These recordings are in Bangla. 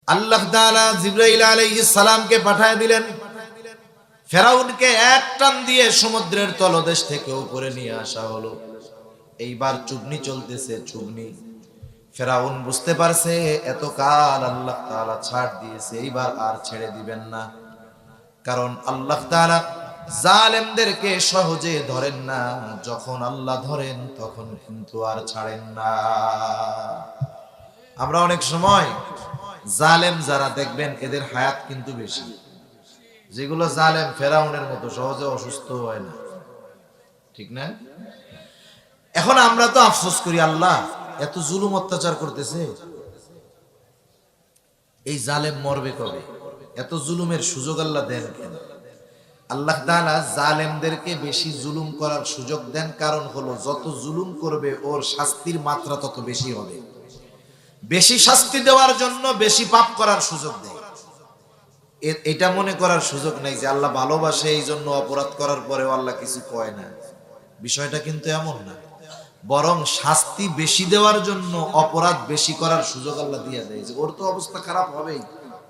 আল্লাহ তাআলা জিবরাইল আলাইহিস সালামকে পাঠিয়ে দিলেন। ফেরাউনকে এক টান দিয়ে সমুদ্রের তলদেশ থেকে উপরে নিয়ে আসা হলো। এইবার চুগনি চলতেছে, চুগনি। ফেরাউন বুঝতে পারছে এতকাল আল্লাহ তাআলা ছাড় দিয়েছে, এইবার আর ছেড়ে দিবেন না। কারণ আল্লাহ তাআলা জালেমদেরকে সহজে ধরেন না, যখন আল্লাহ ধরেন তখন কিন্তু আর ছাড়েন না। আমরা অনেক সময় জালেম যারা দেখবেন এদের হায়াত কিন্তু বেশি। যেগুলো জালেম ফেরাউনের মতো সহজে অসুস্থ হয় না, ঠিক না? এখন আমরা তো আফসোস করি, আল্লাহ এত জুলুম অত্যাচার করতেছে, এই জালেম মরবে কবে? এত জুলুমের সুযোগ আল্লাহ দেন কেন? আল্লাহ তাআলা জালেমদেরকে বেশি জুলুম করার সুযোগ দেন, কারণ হলো যত জুলুম করবে ওর শাস্তির মাত্রা তত বেশি হবে। বেশি শাস্তি দেওয়ার জন্য বেশি পাপ করার সুযোগ দেয়। এটা মনে করার সুযোগ নেই যে আল্লাহ ভালোবাসে এই জন্য অপরাধ করার পরেও আল্লাহ কিছু কয় না। বিষয়টা কিন্তু এমন না, বরং শাস্তি বেশি দেওয়ার জন্য অপরাধ বেশি করার সুযোগ আল্লাহ দিয়ে দেয়, যে ওর তো অবস্থা খারাপ হবেই,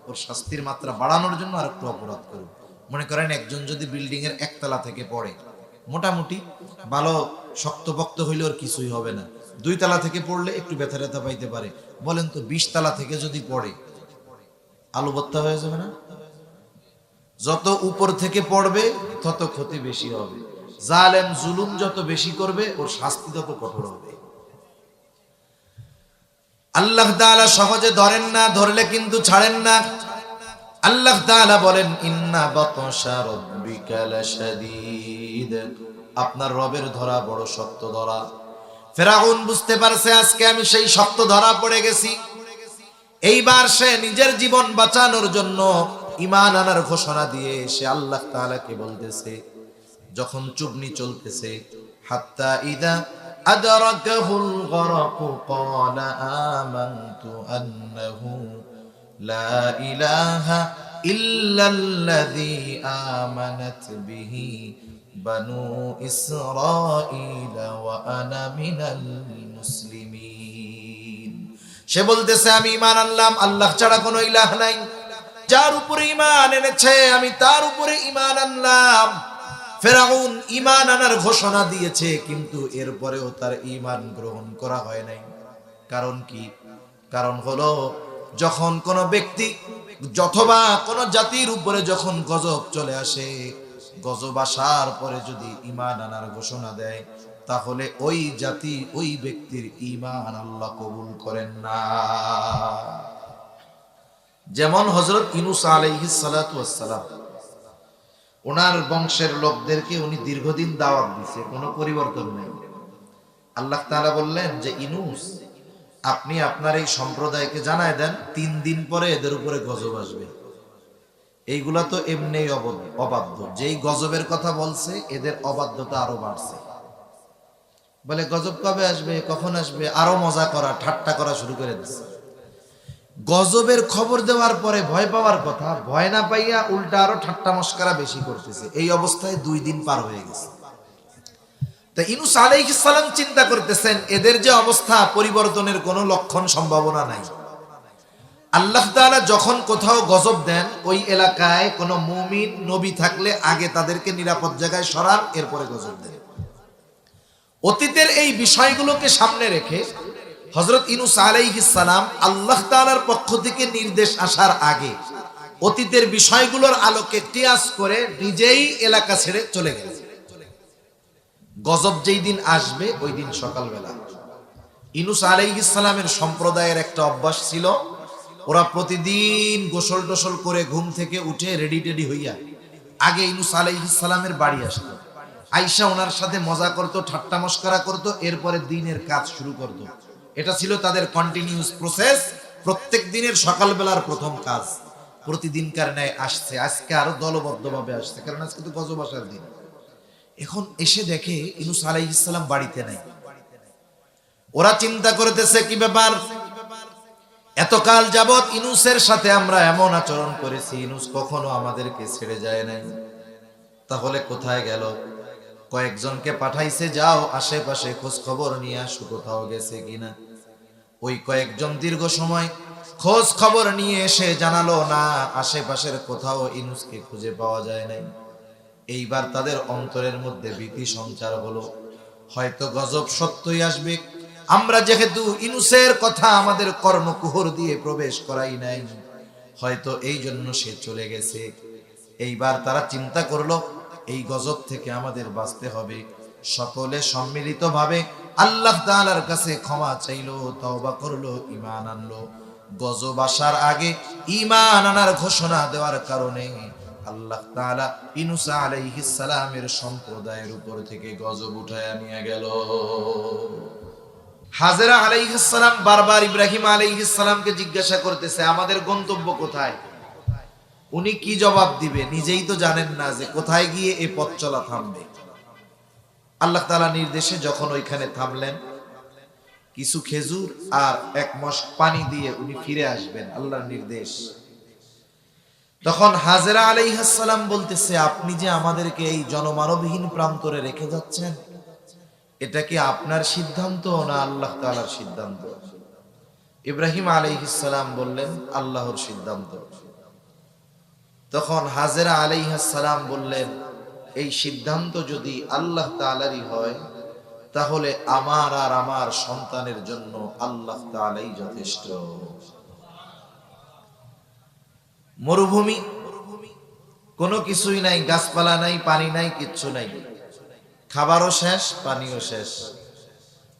ওর শাস্তির মাত্রা বাড়ানোর জন্য আর একটু অপরাধ করুক। মনে করেন একজন যদি বিল্ডিং এর একতলা থেকে পড়ে, মোটামুটি ভালো শক্তপোক্ত হইলে ওর কিছুই হবে না, 2 তলা থেকে পড়লে একটু ব্যথা ব্যথা পাইতে পারে। বলেন তো 20 তলা থেকে যদি পড়ে, আলু ভর্তা হয়ে যাবে না? যত উপর থেকে পড়বে তত ক্ষতি বেশি হবে। জালেম জুলুম যত বেশি করবে ওর শাস্তি তত কঠোর হবে। আল্লাহ তাআলা সহজে ধরেন না, ধরলে কিন্তু ছাড়েন না। আল্লাহ তাআলা বলেন ইন্না বাতশা রাব্বিকা লাশাদীদ, আপনার রবের ধরা বড় শক্ত ধরা। ফেরাউন বুঝতে পারছে আজকে আমি সেই শক্ত ধরা পড়ে গেছি। এইবার সে নিজের জীবন বাঁচানোর জন্য ঈমান আনার ঘোষণা দিয়ে সে আল্লাহ তাআলাকে বলতেছে, যখন চুগনি চলতেছে, হাত্তা ইদা আদরাকাহুল গরক ক্বালা আমানতু আন্নাহু লা ইলাহা ইল্লাল্লাযী আমানাত বিহি বানু ইসরাঈল ওয়া আনা মিনাল মুসলিমিন। সে বলতেছে আমি ঈমান আনলাম আল্লাহ ছাড়া কোনো ইলাহ নাই, যার উপরে ঈমান এনেছে আমি তার উপরে ঈমান আনলাম। ফেরাউন ঈমান আনার ঘোষণা দিয়েছে, কিন্তু এরপরেও তার ঈমান গ্রহণ করা হয় নাই। কারণ কি? কারণ হলো যখন কোন ব্যক্তি অথবা কোন জাতির উপরে যখন গজব চলে আসে, গজব আসার পরে যদি ঈমান আনার ঘোষণা দেয়, তাহলে ওই জাতি ওই ব্যক্তির ঈমান আল্লাহ কবুল করেন না। যেমন হযরত ইউনূস আলাইহিস সালাতু ওয়াস সালাম, ওনার বংশের লোকদেরকে উনি দীর্ঘদিন দাওয়াত দিয়েছে, কোনো পরিবর্তন নেই। আল্লাহ তাআলা বললেন যে ইউনূস আপনি আপনার এই সম্প্রদায়কে জানায় দেন 3 দিন পরে এদের উপরে গজব আসবে। এইগুলা তো এমনি অবাধ্য, যেই গজবের কথা বলছে এদের অবাধ্যতা আরো বাড়ছে। বলে গজব কবে আসবে, কখন আসবে, আরো মজা করা ঠাট্টা করা শুরু করে দিচ্ছে। গজবের খবর দেওয়ার পরে ভয় পাওয়ার কথা, ভয় না পাইয়া উল্টা আরো ঠাট্টা মস্করা বেশি করতেছে। এই অবস্থায় 2 দিন পার হয়ে গেছে। তা ইউনূস আলাইহিস সালাম চিন্তা করতেছেন এদের যে অবস্থা, পরিবর্তনের কোনো লক্ষণ সম্ভাবনা নাই। আল্লাহ তাআলা যখন কোথাও গজব দেন, ওই এলাকায় কোনো মুমিন নবী থাকলে আগে তাদেরকে নিরাপদ জায়গায় সরান, এরপরে গজব দেন। অতীতের এই বিষয়গুলোকে সামনে রেখে হযরত ইউনূস আলাইহিস সালাম আল্লাহ তাআলার পক্ষ থেকে নির্দেশ আসার আগে অতীতের বিষয়গুলোর আলোকে কিয়াস করে নিজেই এলাকা ছেড়ে চলে গেলেন। গজব যেই দিন আসবে ওই দিন সকালবেলা ইউনূস আলাইহিস সালামের সম্প্রদায়ের একটা অভ্যাস ছিল, ওরা প্রতিদিন গোসল টোসল করে ঘুম থেকে উঠে রেডি টেডি হইয়া আগে ইউনূস আলাইহিস সালামের বাড়ি আসতো। আয়েশা ওনার সাথে মজা করতো, ঠাট্টা মস্করা করতো, এরপরে দিনের কাজ শুরু করতো। এটা ছিল তাদের কন্টিনিউয়াস প্রসেস। প্রত্যেক দিনের সকালবেলার প্রথম কাজ প্রতিদিনকার ন্যায় আসছে, আজকে আরো দলবদ্ধভাবে আসছে, কারণ আজকে তো গজব আসার দিন। এখন এসে দেখে ইউনূস আলাইহিস সালাম বাড়িতে নাই। ওরা চিন্তা করতেছে কি ব্যাপার, এতকাল যাবত ইউনূসের সাথে আমরা এমন আচরণ করেছি, ইউনূস কখনো আমাদেরকে ছেড়ে যায় নাই, তাহলে কোথায় গেল? কয়েকজনকে পাঠাইছে, যাও আশেপাশে খোঁজ খবর নিয়ে আসো কোথাও গেছে কিনা। ওই কয়েকজন দীর্ঘ সময় খোঁজ খবর নিয়ে এসে জানালো না আশেপাশের কোথাও ইউনূসকে খুঁজে পাওয়া যায় নাই। এইবার তাদের অন্তরের মধ্যে ভীতি সঞ্চার হলো, হয়তো গজব সত্যই আসবে। আমরা যেহেতু ইউনূসের কথা আমাদের কর্ণকুহর দিয়ে প্রবেশ করাই নাই, হয়তো এই জন্য সে চলে গেছে। এইবার তারা চিন্তা করলো এই গজব থেকে আমাদের বাঁচতে হবে। সকলে সম্মিলিতভাবে আল্লাহ তাআলার কাছে ক্ষমা চাইলো, তওবা করলো, ঈমান আনলো। গজব আসার আগে ঈমান আনার ঘোষণা দেওয়ার কারণে আল্লাহ তাআলা ইউনূস আলাইহিস সালামের সম্প্রদায়ের উপর থেকে গজব উঠায় নিয়ে গেল। হাজেরা আলাইহিস সালাম বারবার ইব্রাহিম আলাইহিস সালামকে জিজ্ঞাসা করতেছে আমাদের গন্তব্য কোথায়। উনি কি জবাব দিবে নিজেই তো জানেন না যে কোথায় গিয়ে এই পথ চলা থামবে। আল্লাহ তাআলা নির্দেশে যখন ওইখানে থামলেন, কিছু খেজুর আর এক মশক পানি দিয়ে উনি ফিরে আসবেন, আল্লাহর নির্দেশ। তখন হাজেরা আলাইহিস সালাম বলতেছে আপনি যে আমাদেরকে এই জনমানবহীন প্রান্তরে রেখে যাচ্ছেন, এটা কি আপনার সিদ্ধান্ত না আল্লাহ তাআলার সিদ্ধান্ত? ইব্রাহিম আলাইহিস সালাম বললেন আল্লাহর সিদ্ধান্ত। তখন হাজেরা আলাইহিস সালাম বললেন এই সিদ্ধান্ত যদি আল্লাহ তাআলারই হয় তাহলে আমার আর আমার সন্তানের জন্য আল্লাহ তাআলাই যথেষ্ট। মরুভূমি, কোনো কিছুই নাই, গাছপালা নাই, পানি নাই, কিচ্ছু নাই, খাবারও শেষ, পানিও শেষ।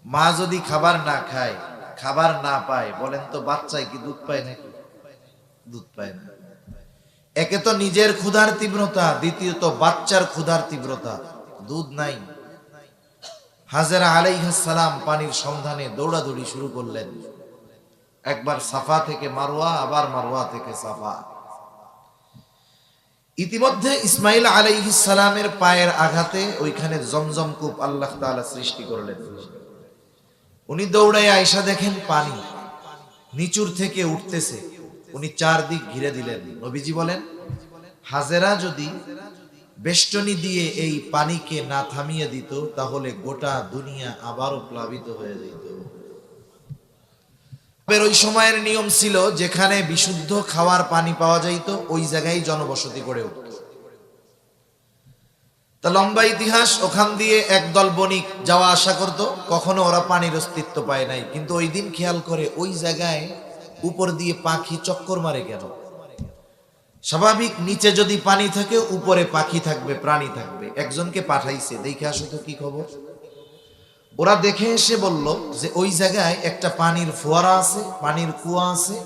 মা যদি খাবার না খায়, খাবার না পায়, বলেন তো বাচ্চায় কি দুধ পায় নাকি? দুধ পায় না। একে তো নিজের ক্ষুধার তীব্রতা, দ্বিতীয়ত বাচ্চার ক্ষুধার তীব্রতা, দুধ নাই। হাজেরা আলাইহিস সালাম পানির সন্ধানে দৌড়াদৌড়ি শুরু করলেন। একবার সাফা থেকে মারওয়া, আবার মারওয়া থেকে সাফা। ইতিমধ্যে ইসমাইল আলাইহিস সালামের পায়ের আঘাতে ওইখানে জমজম কূপ আল্লাহ তাআলা সৃষ্টি করলেন। উনি দৌড়ায় আয়েশা দেখেন পানি নিচুর থেকে উঠতেছে, উনি চারদিক ঘিরে দিলেন। নবীজি বলেন হাজেরা যদি বেষ্টনী দিয়ে এই পানিকে না থামিয়ে দিত তাহলে গোটা দুনিয়া আবারও প্লাবিত হয়ে যেত। ওই সময়ের নিয়ম ছিল যেখানে বিশুদ্ধ খাওয়ার পানি পাওয়া যাইত ওই জায়গায় জনবসতি গড়ে উঠত। তা লম্বা ইতিহাস, ওখান দিয়ে একদল বণিক যাওয়া আসা করত, কখনো ওরা পানির অস্তিত্ব পায় নাই। কিন্তু ওই দিন খেয়াল করে ওই জায়গায় উপর দিয়ে পাখি চক্কর মারে কেন? স্বাভাবিক নিচে যদি পানি থাকে উপরে পাখি থাকবে, প্রাণী থাকবে। একজনকে পাঠাইছে দেখে আসো তো কি খবর। ওরা দেখে এসে বলল যে ওই জায়গায় একটা পানির ফোয়ারা আছে, পানির কুয়া আছে।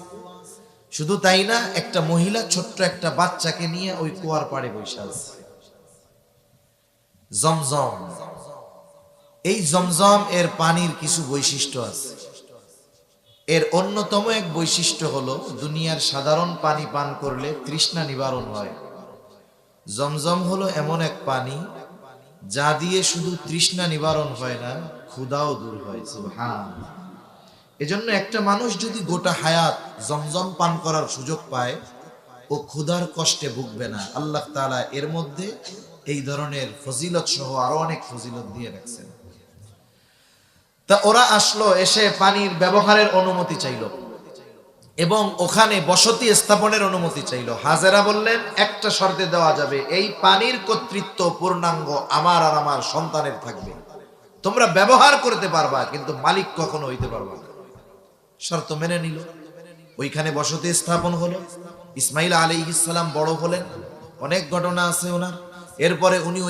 শুধু তাই না, একটা মহিলা ছোট্ট একটা বাচ্চাকে নিয়ে ওই কুয়ার পাড়ে বসে আছে। জমজম, এই জমজম এর পানির কিছু বৈশিষ্ট্য আছে। এর অন্যতম এক বৈশিষ্ট্য হলো দুনিয়ার সাধারণ পানি পান করলে তৃষ্ণা নিবারণ হয়। জমজম হলো এমন এক পানি যা দিয়ে শুধু তৃষ্ণা নিবারণ হয় না, ক্ষুধাও দূর হয়। সুবহানাল্লাহ। এজন্য একটা মানুষ যদি গোটা হায়াত জমজম পান করার সুযোগ পায়, ও ক্ষুধার কষ্টে ভুগবে না। আল্লাহ তাআলা এর মধ্যে এই ধরনের ফজিলত সহ আরো অনেক ফজিলত দিয়ে রাখছেন। তা ওরা আসলো, এসে পানির ব্যবহারের অনুমতি চাইল এবং ওখানে বসতি স্থাপনের অনুমতি চাইল। হাজেরা বললেন একটা শর্তে দেওয়া যাবে, এই পানির কর্তৃত্ব পূর্ণাঙ্গ আমার আর আমার সন্তানের থাকবে। তোমরা ব্যবহার করতে পারবা কিন্তু মালিক কখনো হইতে পারবা না। শর্ত মেনে নিল। ওইখানে বসতি স্থাপন হলো। ইসমাইল আলাইহিস সালাম বড় হলেন, অনেক ঘটনা আছে ওনার। এরপরে উনি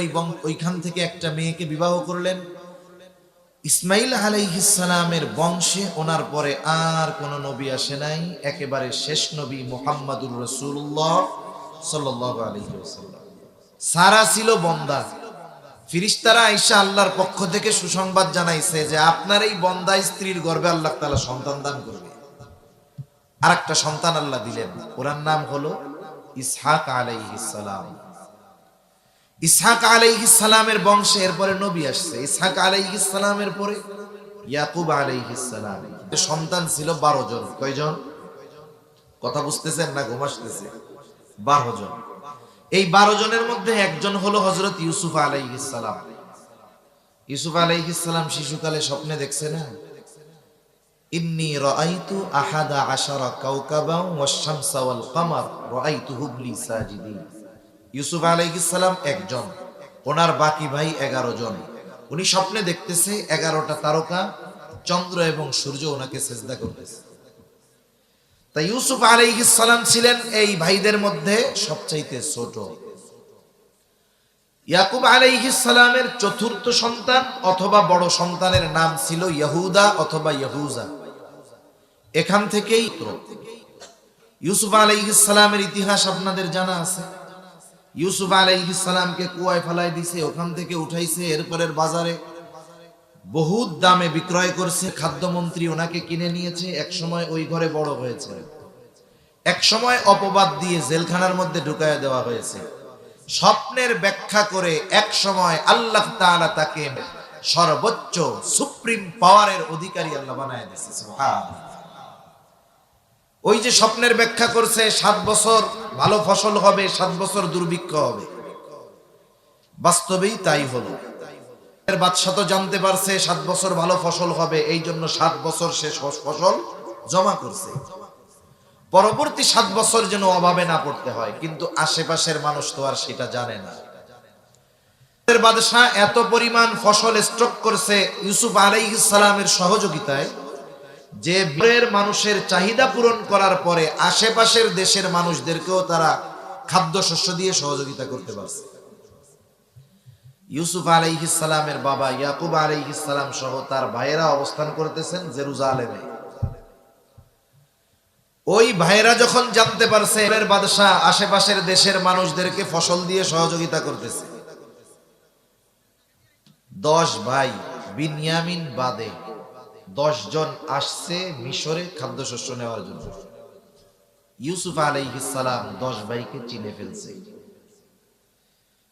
ওইখান থেকে একটা মেয়েকে বিবাহ করলেন। ইসমাইল আলাইহিস সালামের বংশে ওনার পরে আর কোন নবী আসে নাই। একেবারে শেষ নবী মুহাম্মাদুর রাসূলুল্লাহ সাল্লাল্লাহু আলাইহি ওয়াসাল্লাম। সারা ছিল বন্দা। ফেরেশতারা আয়েশা আল্লাহর পক্ষ থেকে সুসংবাদ জানাইছে যে আপনার এই বন্দা স্ত্রীর গর্ভে আল্লাহ তাআলা সন্তান দান করবে। আরেকটা সন্তান আল্লাহ দিলেন, ওর নাম হলো ইসহাক আলাইহিস সালাম। ইসহাক আলাইহিস সালামের বংশে এরপরে নবী আসছে। ইসহাক আলাইহিস সালামের পরে ইয়াকুব আলাইহিস সালাম। সন্তান ছিল 12 জন। কয়জন? কথা বুঝতেছেন না ঘুম আসতেছে? 12 জন। এই 12 জনের মধ্যে একজন হলো হযরত ইউসুফ আলাইহিস সালাম। ইউসুফ আলাইহিস সালাম শিশুকালে স্বপ্নে দেখছে না, ইন্নী রাআইতু আহাদা আশারা কাওকাবান ওয়াশ শামসা ওয়াল কমার রাআইতুহুম লি সাজিদিন। ইউসুফ আলাইহিস সালাম একজন, ওনার বাকি ভাই 11 জন। উনি স্বপ্নে দেখতেছে 11টা তারকা, চন্দ্র এবং সূর্য ওনাকে সিজদা করতেছে। তাই ইউসুফ আলাইহিস সালাম ছিলেন এই ভাইদের মধ্যে সবচাইতে ছোট। ইয়াকুব আলাইহিস সালামের চতুর্থ সন্তান অথবা বড় সন্তানের নাম ছিল ইয়াহুদা অথবা ইয়াহুজা। এখান থেকেই ইউসুফ আলাইহিস সালামের ইতিহাস আপনাদের জানা আছে। ইউসুফ আলাইহিস সালামকে কুয়ায় ফেলাই দিছে, ওখান থেকে উঠাইছে, এরপরের বাজারে বহুত দামে বিক্রয় করছে। খাদ্যমন্ত্রী ওনাকে কিনে নিয়েছে, এক সময় ওই ঘরে বড় হয়েছে, এক সময় অপবাদ দিয়ে জেলখানার মধ্যে ঢুকায়া দেওয়া হয়েছে। স্বপ্নের ব্যাখ্যা করে এক সময় আল্লাহ তাআলা তাকে সর্বোচ্চ সুপ্রিম পাওয়ারের অধিকারী আল্লাহ বানায় দিয়েছে। সুবহানাল্লাহ। ওই যে স্বপ্নের ব্যাখ্যা করছে 7 বছর ভালো ফসল হবে, 7 বছর দুর্ভিক্ষ হবে, বাস্তবেই তাই হলো। এর বাদশা তো জানতে পারছে 7 বছর ভালো ফসল হবে, এই জন্য 7 বছর সে ফসল জমা করছে, পরবর্তী 7 বছর যেন অভাবে না পড়তে হয়। কিন্তু আশেপাশের মানুষ তো আর সেটা জানে না। বাদশা এত পরিমাণ ফসল স্টক করছে ইউসুফ আলাইহিস সালামের সহযোগিতায় যে মানুষের চাহিদা পূরণ করার পরে আশেপাশের দেশের মানুষদেরকেও তারা খাদ্যশস্য দিয়ে সহযোগিতা করতে পারছে। ইউসুফ আলাইহিস সালামের বাবা ইয়াকুব আলাইহিস সালাম সহ তার ভাইয়েরা অবস্থান করতেছেন জেরুজালেমে। ওই ভাইয়েরা যখন জানতে পারছে এর বাদশা আশেপাশের দেশের মানুষদেরকে ফসল দিয়ে সহযোগিতা করতেছে, 10 ভাই বিনয়ামিন বাদে 10 জন আসছে মিশরে খাদ্যশস্য নেওয়ার জন্য। ইউসুফ আলাইহিস সালাম 10 ভাইকে চিনে ফেলছে।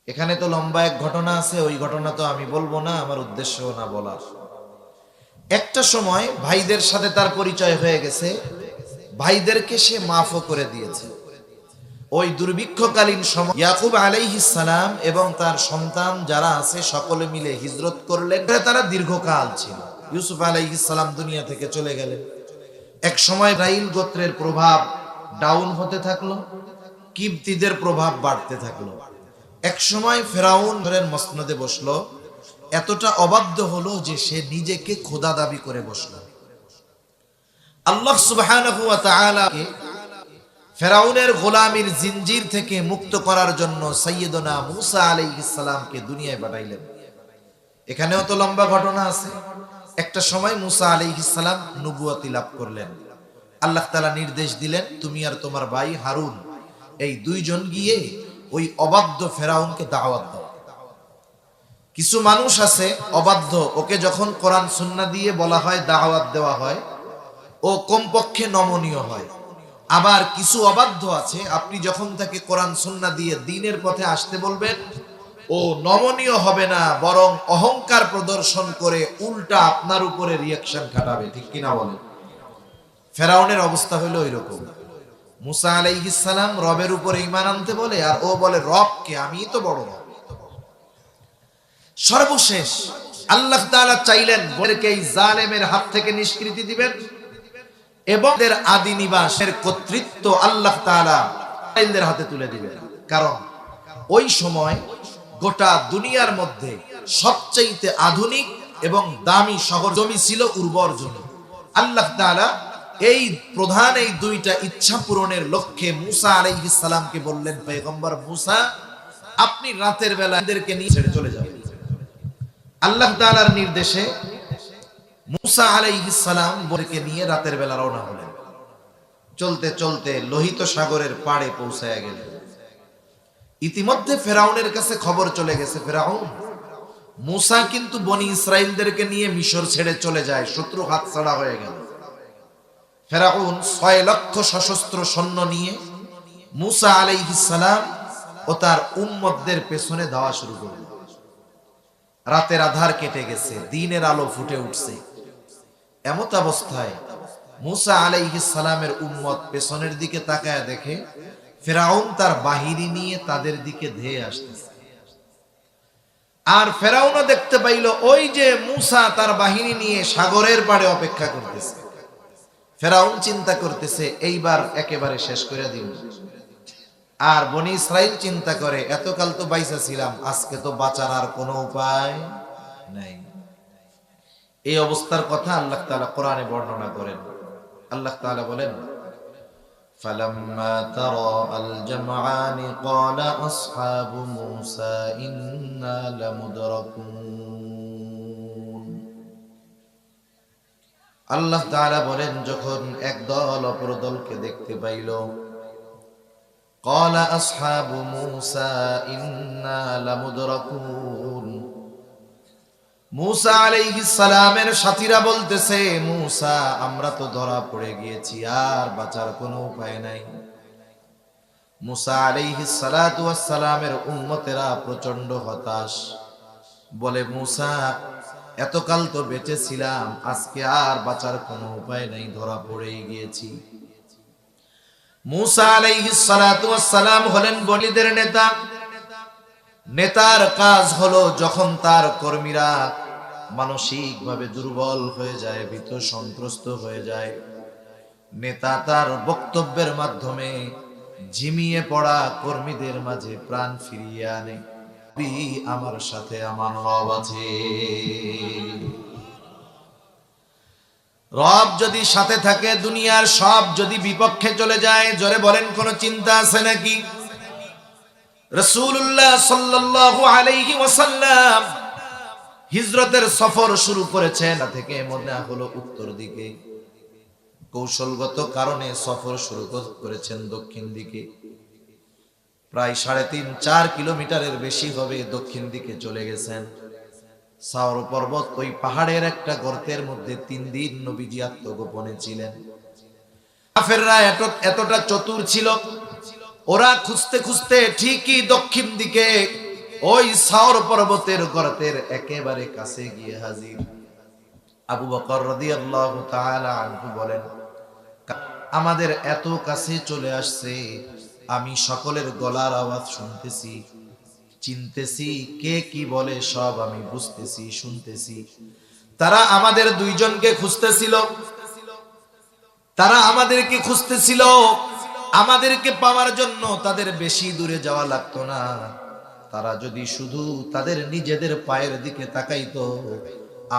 এখানে তো লম্বা এক ঘটনা আছে, ওই ঘটনা তো আমি বলবো না, আমার উদ্দেশ্য না বলার। একটা সময় ভাইদের সাথে তার পরিচয় হয়ে গেছে, ভাইদেরকে সে মাফও করে দিয়েছে। ওই দুর্ভিক্ষকালীন সময় ইয়াকুব আলাইহিস সালাম এবং তার সন্তান যারা আছে সকলে মিলে হিজরত করলেন। তারা দীর্ঘকাল ছিল। ইউসুফ আলাইহিস সালাম দুনিয়া থেকে চলে গেলেন। এক সময় ইসরাইল গোত্রের প্রভাব ডাউন হতে থাকলো, কিবতীদের প্রভাব বাড়তে থাকলো। এক সময় ফেরাউনের মসনদে বসলো, এতটা অবাধ্য হলো যে সে নিজেকে খোদা দাবি করে বসলো। আল্লাহ সুবহানাহু ওয়া তাআলাকে ফেরাউনের গোলামির জিনজির থেকে মুক্ত করার জন্য সাইয়্যিদনা মূসা আলাইহিস সালামকে দুনিয়ায় পাঠাইলেন। এখানেও তো লম্বা ঘটনা আছে। একটা সময় মূসা আলাইহিস সালাম নবুয়তি লাভ করলেন। আল্লাহ তাআলা নির্দেশ দিলেন, তুমি আর তোমার ভাই হারুন এই 2 জন গিয়ে ওই অবাধ্য ফেরাউনকে দাওয়াত দাও। কিছু মানুষ আছে অবাধ্য, ওকে যখন কোরআন সুন্নাহ দিয়ে বলা হয় দাওয়াত দেওয়া হয়, ও কমপক্ষে নমনীয় হয়। আবার কিছু অবাধ্য আছে, আপনি যখন তাকে কোরআন সুন্নাহ দিয়ে দ্বীনের পথে আসতে বলবেন, ও নমনীয় হবে না, বরং অহংকার প্রদর্শন করে উল্টা আপনার উপরে রিঅ্যাকশন খাটাবে। ঠিক কিনা বলেন? ফেরাউনের অবস্থা হলো ওইরকম। মূসা আলাইহিস সালাম রবের উপরে ঈমান আনতে বলে, আর ও বলে রব কে, আমিই তো বড় রব। সর্বশেষ আল্লাহ তাআলা চাইলেন বলকে এই জালেমের হাত থেকে নিষ্কৃতি দিবেন এবং এর আদি নিবাসের কর্তৃত্ব আল্লাহ তাআলা ইসরাঈলদের হাতে তুলে দিবেন। কারণ ওই সময় গোটা দুনিয়ার মধ্যে সবচেয়ে আধুনিক এবং দামি শহর জমি ছিল উর্বর জমি। আল্লাহ তাআলা এই প্রধান এই 2টা ইচ্ছা পূরণের লক্ষ্যে মূসা আলাইহিস সালামকে বললেন, পয়গম্বর মূসা আপনি রাতের বেলা এদেরকে নিয়ে ছেড়ে চলে যাবেন। আল্লাহ তাআলার নির্দেশে মূসা আলাইহিস সালাম বরকে নিয়ে রাতের বেলা রওনা হলেন। চলতে চলতে লোহিত সাগরের পাড়ে পৌঁছায়া গেলেন। ইতিমধ্যে ফেরাউনের কাছে খবর চলে গেছে, ফেরাউন মূসা কিন্তু বনি ইসরাইলদেরকে নিয়ে মিশর ছেড়ে চলে যায়, শত্রু হাতছাড়া হয়ে গেল। ফেরাউন 6 লক্ষ সশস্ত্র সৈন্য নিয়ে মূসা আলাইহিস সালাম ও তার উম্মতদের পেছনে ধাওয়া শুরু করল। রাতের আধার কেটে গেছে, দিনের আলো ফুটে উঠছে। এমত অবস্থায় মূসা আলাইহিস সালামের উম্মত পেছনের দিকে তাকায় দেখে ফেরাউন তার বাহিনী নিয়ে তাদের দিকে ধেয়ে আসতেছে। আর ফেরাউনও দেখতে পাইল ওই যে মূসা তার বাহিনী নিয়ে সাগরের পাড়ে অপেক্ষা করতেছে। ফেরাউন চিন্তা করতেছে এইবার একেবারে শেষ করে দিব। আর বনি ইসরাইল চিন্তা করে এতকাল তো বাইসা ছিলাম, আজকে তো বাঁচার আর কোনো উপায় নাই। এই অবস্থার কথা আল্লাহ তাআলা কোরআনে বর্ণনা করেন। আল্লাহ তাআলা বলেন, فَلَمَّا تَرَاءَى الْجَمْعَانِ قَالَ أَصْحَابُ مُوسَى إِنَّا لَمُدْرَكُونَ। আল্লাহ তাআলা বলেন, যখন একদল অপর দলকে দেখতে পাইল, قَالَ أَصْحَابُ مُوسَى إِنَّا لَمُدْرَكُونَ। মূসা আলাইহিস সালামের সাথীরা বলতেছে, মূসা আমরা তো ধরা পড়ে গিয়েছি, আর বাঁচার কোনো উপায় নাই। মূসা আলাইহিস সালাতু ওয়াস সালামের উম্মতেরা প্রচন্ড হতাশ, বলে মূসা এতকাল তো বেঁচে ছিলাম, আজকে আর বাঁচার কোনো উপায় নাই, ধরা পড়েই গিয়েছি। মূসা আলাইহিস সালাতু ওয়াস সালাম হলেন বলীদের নেতা। নেতার কাজ হলো যখন তার কর্মীরা মানসিকভাবে দুর্বল হয়ে যায়, ভীত সন্ত্রস্ত হয়ে যায়, নেতা তার বক্তব্যের মাধ্যমে ঝিমিয়ে পড়া কর্মীদের মাঝে প্রাণ ফিরিয়ে আনে। আমার সাথে আমার রব আছে। রব যদি সাথে থাকে, দুনিয়ার সব যদি বিপক্ষে চলে যায়, জোরে বলেন কোন চিন্তা আছে নাকি? রাসূলুল্লাহ সাল্লাল্লাহু আলাইহি ওয়াসাল্লাম হিজরতের সফর শুরু করেছেন থেকে মদিনা হলো উত্তর দিকে, কৌশলগত কারণে সফর শুরু করেছেন দক্ষিণ দিকে। প্রায় 3.5-4 কিলোমিটারের বেশি হবে দক্ষিণ দিকে চলে গেছেন। সাওর পর্বত, ওই পাহাড়ের একটা গর্তের মধ্যে 3 দিন নবীজি আত্মগোপনে ছিলেন। কাফেররা এতটা চতুর ছিল, ওরা খুঁজতে খুঁজতে ঠিকই দক্ষিণ দিকে ওই সাওর পর্বতের গর্তের একেবারে কাছে গিয়ে হাজির। আবু বকর রাদিয়াল্লাহু তাআলা আনহু বলেন, আমাদের এত কাছে চলে আসছে, আমি সকলের গলার আওয়াজ শুনতেছি, চিনতেছি, কে কি বলে সব আমি বুঝতেছি, শুনতেছি। তারা আমাদের দুইজনকে খুঁজতেছিল, তারা আমাদেরকে খুঁজতেছিল। আমাদেরকে পাওয়ার জন্য তাদের বেশি দূরে যাওয়া লাগতো না। তারা যদি শুধু তাদের নিজেদের পায়ের দিকে তাকাইতো,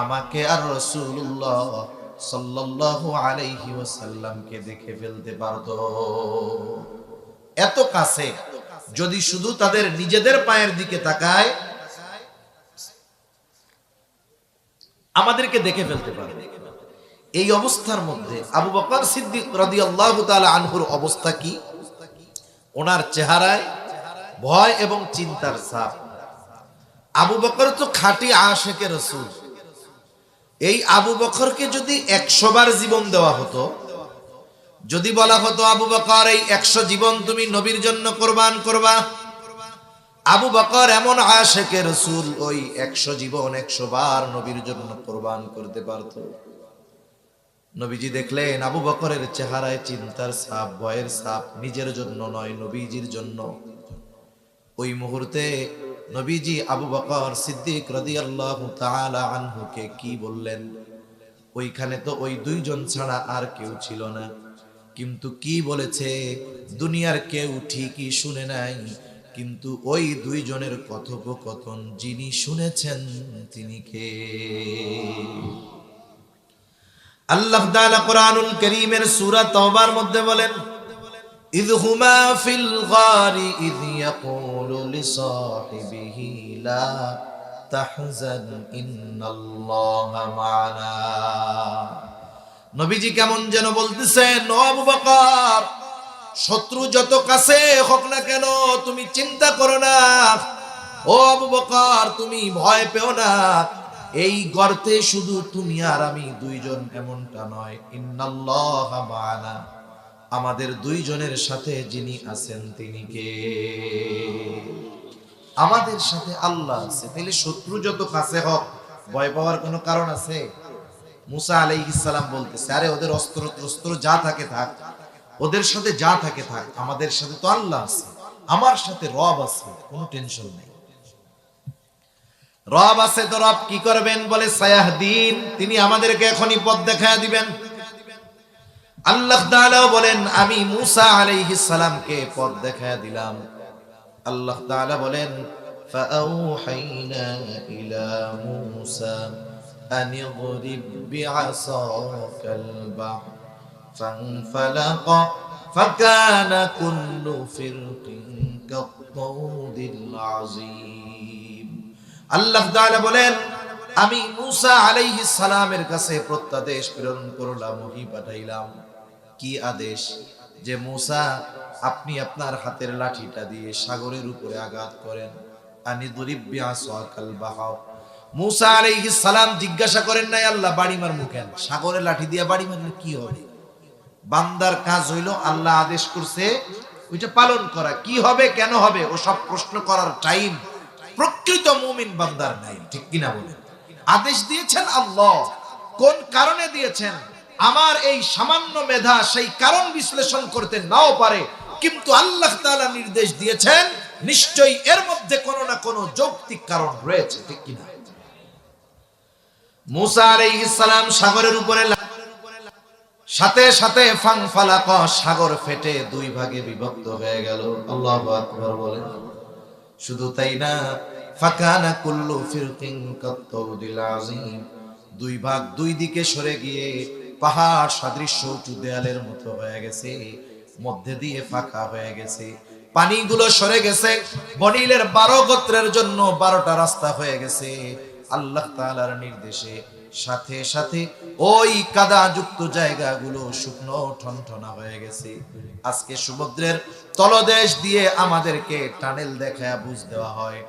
আমাকে আর রাসূলুল্লাহ সাল্লাল্লাহু আলাইহি ওয়াসাল্লামকে দেখে ফেলতে পারতো। এত কাছে, যদি শুধু তাদের নিজেদের পায়ের দিকে তাকায় আমাদেরকে দেখে ফেলতে পারবে। এই অবস্থার মধ্যে আবু বকর সিদ্দিক রাদিয়াল্লাহু তাআলা আনহুর অবস্থা কি? ওনার চেহারায় ভয় এবং চিন্তার ছাপ। আবু বকর তো খাঁটি আশিকে রাসূল। এই আবু বকরকে যদি 100 বার জীবন দেওয়া হতো, যদি বলা হতো আবু বকর এই 100 জীবন তুমি নবীর জন্য কোরবান করবা, আবু বকর এমন আশিকে রাসূল, ওই 100 জীবন 100 বার নবীর জন্য কোরবান করতে পারত। নবীজি দেখলেন আবু বকরের চেহারায় চিন্তার ছাপ, ভয়ের ছাপ, নিজের জন্য নয়, নবীজির জন্য। ওই মুহূর্তে নবীজি আবু বকর সিদ্দিক রাদিয়াল্লাহু তাআলা আনহুকে কি বললেন? ওইখানে তো ওই দুইজন ছাড়া আর কেউ ছিল না, কিন্তু কি বলেছে দুনিয়ার কেউ ঠিকই শুনে নাই, কিন্তু ওই দুইজনের কথোপকথন যিনি শুনেছেন তিনি কে? আল্লাহ তাআলা কোরআনুল কারীমের সূরা তাওবার মধ্যে বলেন, ইয হুমা ফিল গারি ইয ইয়াকুলু লিসাহিবিহি লা তাহজান ইন্নাল্লাহা মা'ানা। নবীজি কেমন যেন বলতেছেন, ও আবু বকর, শত্রু যত কাছে হোক না কেন তুমি চিন্তা করো না। ও আবু বকর, তুমি ভয় পেও না। এই গর্তে শুধু তুমি আর আমি দুইজন এমনটা নয়, ইন্নাল্লাহা মা'ানা, আমাদের দুইজনের সাথে যিনি আছেন তিনি কে? আমাদের সাথে আল্লাহ আছে। তাহলে শত্রু যত কাছে হোক ভয় পাওয়ার কোনো কারণ আছে? মুসা আলাইহিস সালাম বলতেছে, আরে ওদের অস্ত্র যা থাকে থাক, ওদের সাথে যা থাকে থাক, আমাদের সাথে তো আল্লাহ আছে, আমার সাথে রব আছে, কোনো টেনশন নেই। রব আছে তো রব কি করবেন? বলে সায়াহদিন, তিনি আমাদেরকে এখনই পথ দেখায়া দিবেন। আল্লাহ তাআলা বলেন আমি মূসা আলাইহিস সালামকে পথ দেখায়া দিলাম। আল্লাহ তাআলা বলেন ফাআউহাইনা ইলা মূসা আন ইদরিব বিআসাকাল বাহর ফানফালাকা ফাকানা কুল্লু ফিরকিন কাত-তাউদিল আযীম। আল্লাহ তাআলা বলেন আমি মূসা আলাইহিস সালামের কাছে প্রত্যাদেশ প্রেরণ করলাম, ওহী পাঠাইলাম। কি আদেশ? যে মূসা আপনি আপনার হাতের লাঠিটা দিয়ে সাগরের উপরে আঘাত করেন। আনি দুরিব বিআসাকাল বাহর। মূসা আলাইহিস সালাম জিজ্ঞাসা করেন নাই আল্লাহ বাড়ি মারমু কেন? সাগরে লাঠি দিয়ে বাড়ি মারলে কি হবে? বান্দার কাজ হইল আল্লাহ আদেশ করছে ওইটা পালন করা। কি হবে কেন হবে ও সব প্রশ্ন করার টাইম প্রকৃত মুমিন বান্দার নাই, ঠিক কিনা বলেন? আদেশ দিয়েছেন আল্লাহ, কোন কারণে দিয়েছেন আমার এই সামান্য মেধা সেই কারণ বিশ্লেষণ করতে নাও পারে, কিন্তু আল্লাহ তাআলা নির্দেশ দিয়েছেন নিশ্চয়ই এর মধ্যে কোনো না কোনো যৌক্তিক কারণ রয়েছে, ঠিক কিনা? মূসা আলাইহিস সালাম সাগরের উপরে সাথে সাথে ফানফালাকা সাগর ফেটে দুই ভাগে বিভক্ত হয়ে গেল। আল্লাহু আকবার বলেন। শুধু তাই না, ফাকানা কুল্লু ফিরকিন কাত-তাউদিল আযীম। দুই ভাগ দুই দিকে সরে গিয়ে পাহাড় সদৃশ্য উঁচু দেয়ালের মতো হয়ে গেছে, মধ্যে দিয়ে ফাঁকা হয়ে গেছে, পানিগুলো সরে গেছে। বনী ইসরাঈলের 12 গোত্রের জন্য 12টা রাস্তা হয়ে গেছে আল্লাহ তাআলার নির্দেশে। সাথে সাথে ওই কাদাযুক্ত জায়গাগুলো শুকনো ঠনঠনা হয়ে গেছে। আজকে সমুদ্রের তলদেশ দিয়ে আমাদেরকে টানেল দেখায়া বুঝ দেওয়া হয়,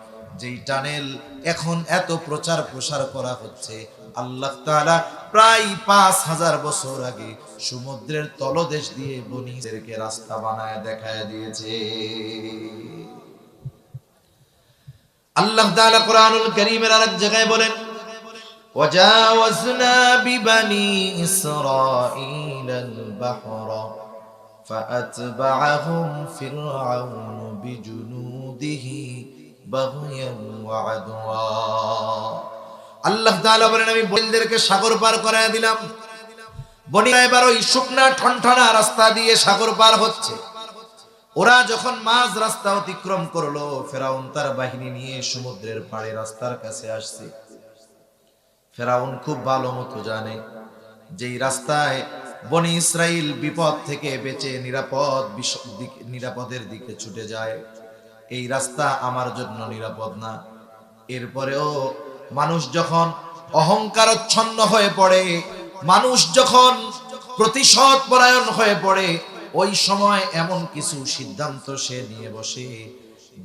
যেই টানেল এখন এত প্রচার প্রসার করা হচ্ছে, আল্লাহ তাআলা প্রায় 5000 বছর আগে সমুদ্রের তলদেশ দিয়ে বনী ইসরাঈলকে রাস্তা বানায় দেখায় দিয়েছে। আল্লাহ তাআলা কোরআনুল কারীমের আরেক জায়গায় বলেন وجاوزنا ببني إسرائيل البحر فأتبعهم فرعون بجنوده بغيا وعدوا। আল্লাহ তাআলা বলেন আমি বনীদেরকে সাগর পার করায় দিলাম। বনীরা এবার ওই শুকনা ঠনঠনা রাস্তা দিয়ে সাগর পার হচ্ছে। ওরা যখন মাঝ রাস্তা অতিক্রম করলো, ফেরাউন তার বাহিনী নিয়ে সমুদ্রের পাড়ে রাস্তার কাছে আসছে। ফেরাউন খুব ভালো মতো জানে যেই রাস্তায় বনী ইসরাইল বিপদ থেকে বেঁচে নিরাপদের দিকে ছুটে যায়, এই রাস্তা আমার জন্য নিরাপদ না। এরপরেও মানুষ যখন অহংকারচ্ছন্ন হয়ে পড়ে, মানুষ যখন প্রতিশোধ পরায়ণ হয়ে পড়ে, ওই সময় এমন কিছু সিদ্ধান্ত সে নিয়ে বসে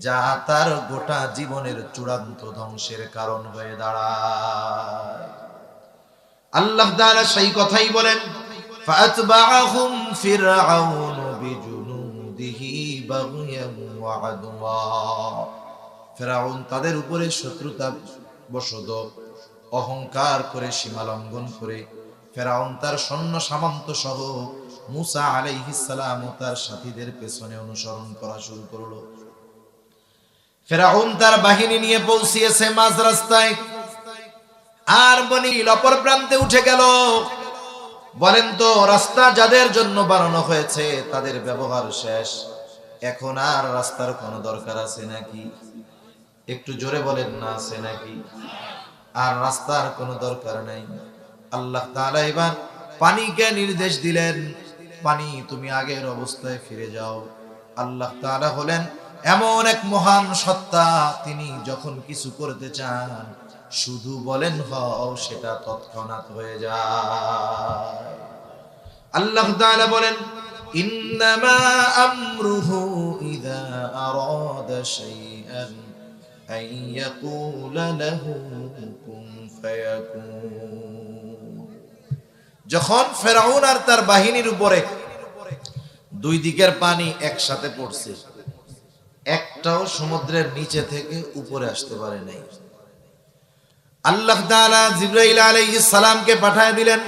যা তার গোটা জীবনের চূড়ান্ত ধ্বংসের কারণ হয়ে দাঁড়ায়। আল্লাহ তাআলা সেই কথাই বলেন ফাতবাআহুম ফিরআউন বিজুনুদিহি বাগিয়ান ওয়া আদওয়া। ফেরাউন তাদের উপরে শত্রুতা বশত অহংকার করে সীমা লঙ্ঘন করে ফেরাউন তার সৈন্য সামন্ত সহ মূসা আলাইহিস সালাম ও তার সাথীদের পেছনে অনুসরণ করা শুরু করলো। ফেরাউন তার বাহিনী নিয়ে পৌঁছিয়েছে মাঝ রাস্তায়, আর বনী ইসরাঈল অপর প্রান্তে উঠে গেল। বলেন তো, রাস্তা যাদের জন্য বানানো হয়েছে তাদের ব্যবহার শেষ, এখন আর রাস্তার কোনো দরকার আছে নাকি? একটু জোরে বলেন না, আছে নাকি? আর রাস্তার কোনো দরকার নাই। আল্লাহ তাআলা এবার পানিকে নির্দেশ দিলেন, পানি তুমি আগের অবস্থায় ফিরে যাও। আল্লাহ তাআলা হলেন এমন এক মহান সত্তা, তিনি যখন কিছু করতে চান শুধু বলেন হও, সেটা তৎক্ষণাৎ হয়ে যায়। আল্লাহ তাআলা বলেন ইন্নামা আমরুহু ইযা আরাদা শাইআন আন ইয়াকুলা লাহু কুন ফায়াকুন। যখন ফেরাউন আর তার বাহিনীর উপরে দুই দিকের পানি একসাথে পড়ছে, একটাও সমুদ্রের নিচে থেকে উপরে আসতে পারে নাই, আল্লাহ তাআলা জিবরাইল আলাইহিস সালামকে পাঠিয়ে দিলেন।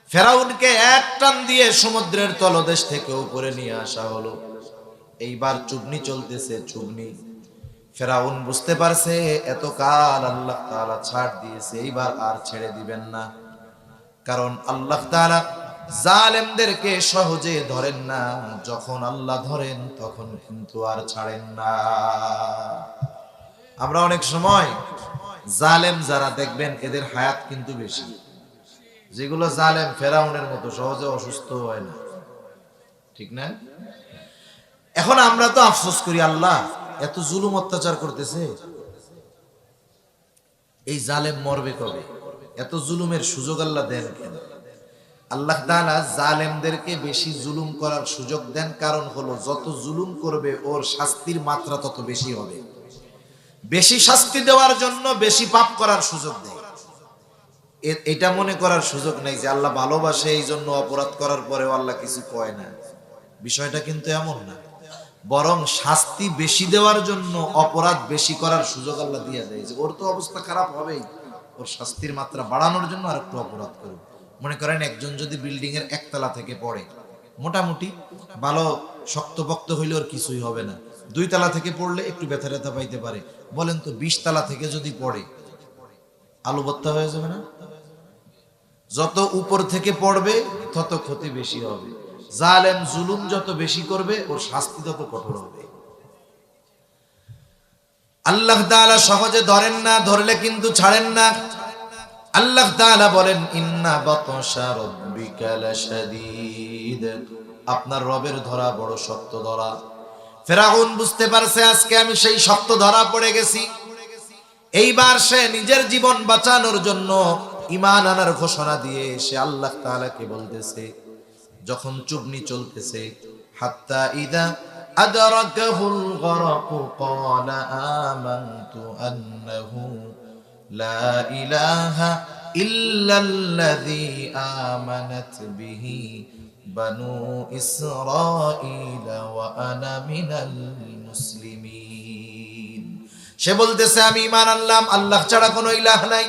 ফেরাউনকে এক টান দিয়ে সমুদ্রের তলদেশ থেকে উপরে নিয়ে আসা হলো। এইবার চুবনি চলতেছে, চুবনি। ফেরাউন বুঝতে পারছে এতকাল আল্লাহ তাআলা ছাড় দিয়েছে, এইবার আর ছেড়ে দিবেন না। কারণ আল্লাহ তাআলা জালেমদেরকে সহজে ধরেন না, যখন আল্লাহ ধরেন তখন কিন্তু আর ছাড়েন না। আমরা অনেক সময় জালেম যারা দেখবেন এদের হায়াত কিন্তু বেশি। যেগুলো জালেম ফেরাউনের মতো সহজে অসুস্থ হয় না, ঠিক না? এখন আমরা তো আফসোস করি, আল্লাহ এত জুলুম অত্যাচার করতেছে, এই জালেম মরবে কবে? এত জুলুমের সুযোগ আল্লাহ দেন কেন? আল্লাহ তাআলা জালেমদেরকে বেশি জুলুম করার সুযোগ দেন, কারণ হলো যত জুলুম করবে ওর শাস্তির মাত্রা তত বেশি হবে। বেশি শাস্তি দেওয়ার জন্য বেশি পাপ করার সুযোগ দেয়। এটা মনে করার সুযোগ নেই যে আল্লাহ ভালোবাসে এই জন্য অপরাধ করার পরেও আল্লাহ কিছু কয় না। বিষয়টা কিন্তু এমন না, বরং শাস্তি বেশি দেওয়ার জন্য অপরাধ বেশি করার সুযোগ আল্লাহ দিয়ে দেয়, যে ওর তো অবস্থা খারাপ হবেই, ওর শাস্তির মাত্রা বাড়ানোর জন্য আর একটু অপরাধ করুক। মনে করেন একজন যদি বিল্ডিং এর একতলা থেকে পড়ে, মোটামুটি ভালো শক্তপোক্ত হইলে ওর কিছুই হবে না, 2 তলা থেকে পড়লে একটু ব্যথা ট্যাথা পাইতে পারে। বলেন তো 20 তলা থেকে যদি পড়ে, আলু ভর্তা হয়ে যাবে না? যত উপর থেকে পড়বে তত ক্ষতি বেশি হবে। জালেম জুলুম যত বেশি করবে ওর শাস্তি তত কঠোর হবে। আল্লাহ তাআলা সহজে ধরেন না, ধরলে কিন্তু ছাড়েন না। আল্লাহ তাআলা বলেন, ইন্না বাতশা রাব্বিকা লাশাদীদ, আপনার রবের ধরা বড় শক্ত ধরা। ফেরাউন বুঝতে পারছে আজকে আমি সেই শক্ত ধরা পড়ে গেছি। এইবার সে নিজের জীবন বাঁচানোর জন্য ঈমান আনার ঘোষণা দিয়ে সে আল্লাহ তাআলাকে বলতেছে, যখন চুবনি চলতেছে, হাত্তা ইদা আদরাকাহুল গরক ক্বালা আমানতু আন্নাহু লা ইলাহা ইল্লাল্লাযী আমানাত বিহি বানু ইসরাঈল ওয়া আনা মিনাল মুসলিমিন। সে বলতেছে আমি ঈমান আনলাম আল্লাহ ছাড়া কোনো ইলাহ নাই,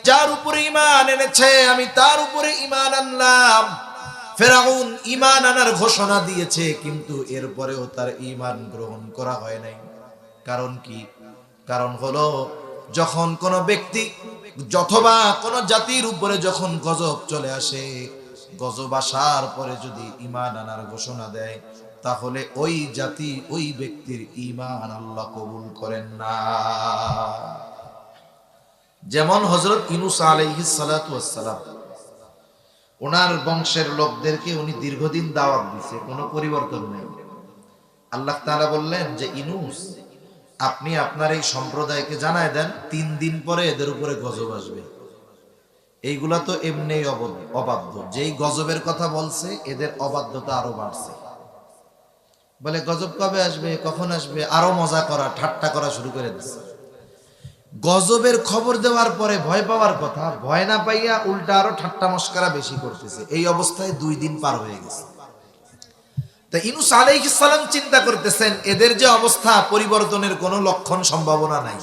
যার উপরে ঈমান এনেছে আমি তার উপরে ঈমান আনলাম। ফেরাউন ঈমান আনার ঘোষণা দিয়েছে, কিন্তু এরপরেও তার ঈমান গ্রহণ করা হয় নাই। কারণ কি? কারণ হলো যখন কোন ব্যক্তি অথবা কোন জাতির উপরে যখন গজব চলে আসে, গজব আসার পরে যদি ঈমান আনার ঘোষণা দেয়, তাহলে ওই জাতি ওই ব্যক্তির ঈমান আল্লাহ কবুল করেন না। যেমন হযরত ইউনূস আলাইহিস সালাতু ওয়াস সালাম, ওনার বংশের লোকদেরকে উনি দীর্ঘদিন দাওয়াত দিয়েছে, কোনো পরিবর্তন নেই। আল্লাহ তাআলা বললেন যে ইউনূস, আপনি আপনার এই সম্প্রদায়কে জানায় দেন 3 দিন পরে এদের উপরে গজব আসবে। এইগুলা তো এমনি অবাধ্য, যেই গজবের কথা বলছে এদের অবাধ্যতা আরো বাড়ছে। বলে গজব কবে আসবে, কখন আসবে, আরো মজা করা ঠাট্টা করা শুরু করে দিচ্ছে। গজবের খবর দেওয়ার পরে ভয় পাওয়ার কথা, ভয় না পাইয়া উল্টা আরো ঠাট্টা মস্করা বেশি করতেছে। এই অবস্থায় 2 দিন পার হয়ে গেছে। তা ইউনূস আলাইহিস সালাম চিন্তা করতেছেন এদের যে অবস্থা, পরিবর্তনের কোনো লক্ষণ সম্ভাবনা নাই।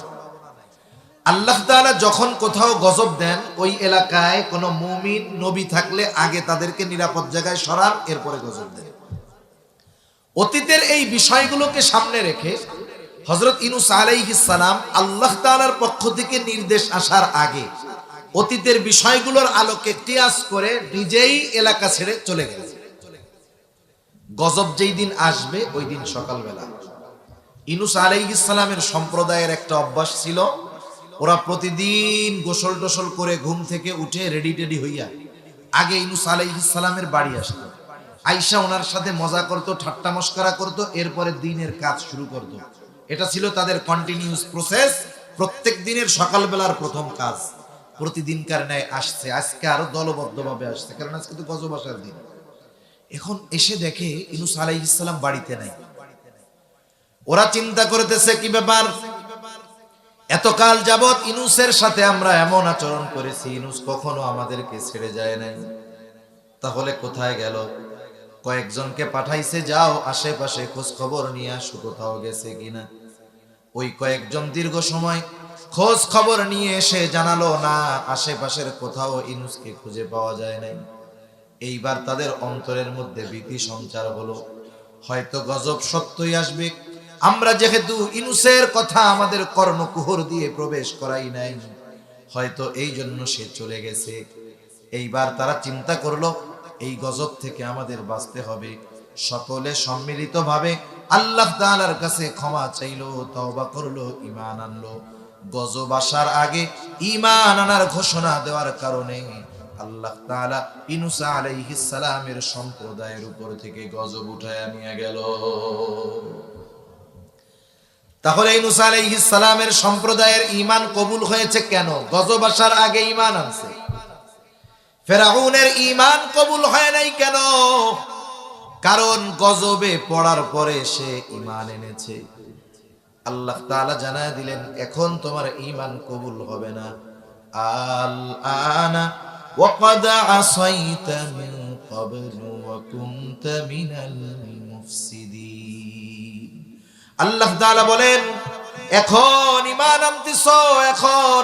আল্লাহ তাআলা যখন কোথাও গজব দেন, ওই এলাকায় কোনো মুমিন নবী থাকলে আগে তাদেরকে নিরাপদ জায়গায় সরান, এরপরে গজব দেন। অতীতের এই বিষয়গুলোকে সামনে রেখে হযরত ইউনূস আলাইহিস সালাম আল্লাহ তাআলার পক্ষ থেকে নির্দেশ আসার আগে অতীতের বিষয়গুলোর আলোকে কিয়াস করে নিজেই এলাকা ছেড়ে চলে গেলেন। গজব যেই দিন আসবে ওই দিন সকালবেলা ইউনূস আলাইহিস সালামের সম্প্রদায়ের একটা অভ্যাস ছিল, ওরা প্রতিদিন গোসল টোসল করে ঘুম থেকে উঠে রেডি টেডি হইয়া আগে ইউনূস আলাইহিস সালামের বাড়ি আসতো। আয়েশা ওনার সাথে মজা করত, ঠাট্টা মস্করা করত, এরপরে দিনের কাজ শুরু করত। এটা ছিল তাদের কন্টিনিউয়াস প্রসেস। প্রত্যেক দিনের সকালবেলার প্রথম কাজ প্রতিদিনকার ন্যায় আসছে, আজকে আরো দলবদ্ধভাবে আসছে, কারণ আজকে তো গজব আসার দিন। এখন এসে দেখে ইউনূস আলাইহিস সালাম বাড়িতে নাই। ওরা চিন্তা করতেছে কি ব্যাপার, এতকাল যাবত ইউনূসের সাথে আমরা এমন আচরণ করেছি, ইউনূস কখনো আমাদেরকে ছেড়ে যায় নাই, তাহলে কোথায় গেল? কয়েকজনকে পাঠাইছে, যাও আশেপাশে খোঁজ খবর নিয়ে আসো কোথাও গেছে কিনা। ওই কয়েকজন দীর্ঘ সময় খোঁজ খবর নিয়ে এসে জানালো না, আশেপাশের কোথাও ইউনূসকে খুঁজে পাওয়া যায় নাই। এইবার তাদের অন্তরের মধ্যে ভীতি সঞ্চার হলো, হয়তো গজব সত্যই আসবে। আমরা যেহেতু ইউনূসের কথা আমাদের কর্ণকুহর দিয়ে প্রবেশ করাই নাই, হয়তো এই জন্য সে চলে গেছে। এইবার তারা চিন্তা করলো এই গজব থেকে আমাদের বাঁচতে হবে। সকলে সম্মিলিতভাবে আল্লাহ তাআলার কাছে ক্ষমা চাইলো, তওবা করলো, ঈমান আনলো। গজব আসার আগে ঈমান আনার ঘোষণা দেওয়ার কারণে আল্লাহ তাআলা ইউনূস আলাইহিস সালামের সম্প্রদায়ের উপর থেকে গজব উঠায় নিয়ে গেল। তাহলে ইউনূস আলাইহিস সালামের সম্প্রদায়ের ঈমান কবুল হয়েছে কেন? গজব আসার আগে ঈমান আনছে। ফেরাউনের ঈমান কবুল হয় নাই কেন? কারণ গজবে পড়ার পরে সে ঈমান এনেছে। আল্লাহ তাআলা জানায় দিলেন, এখন তোমার ঈমান কবুল হবে না। আল আনা ওয়াকাদ আসাইতা মিন ক্বাবলু ওয়া কুনতা মিনাল মুফসিদিন। আল্লাহ তাআলা বলেন, এখন ঈমান আনতেছো, এখন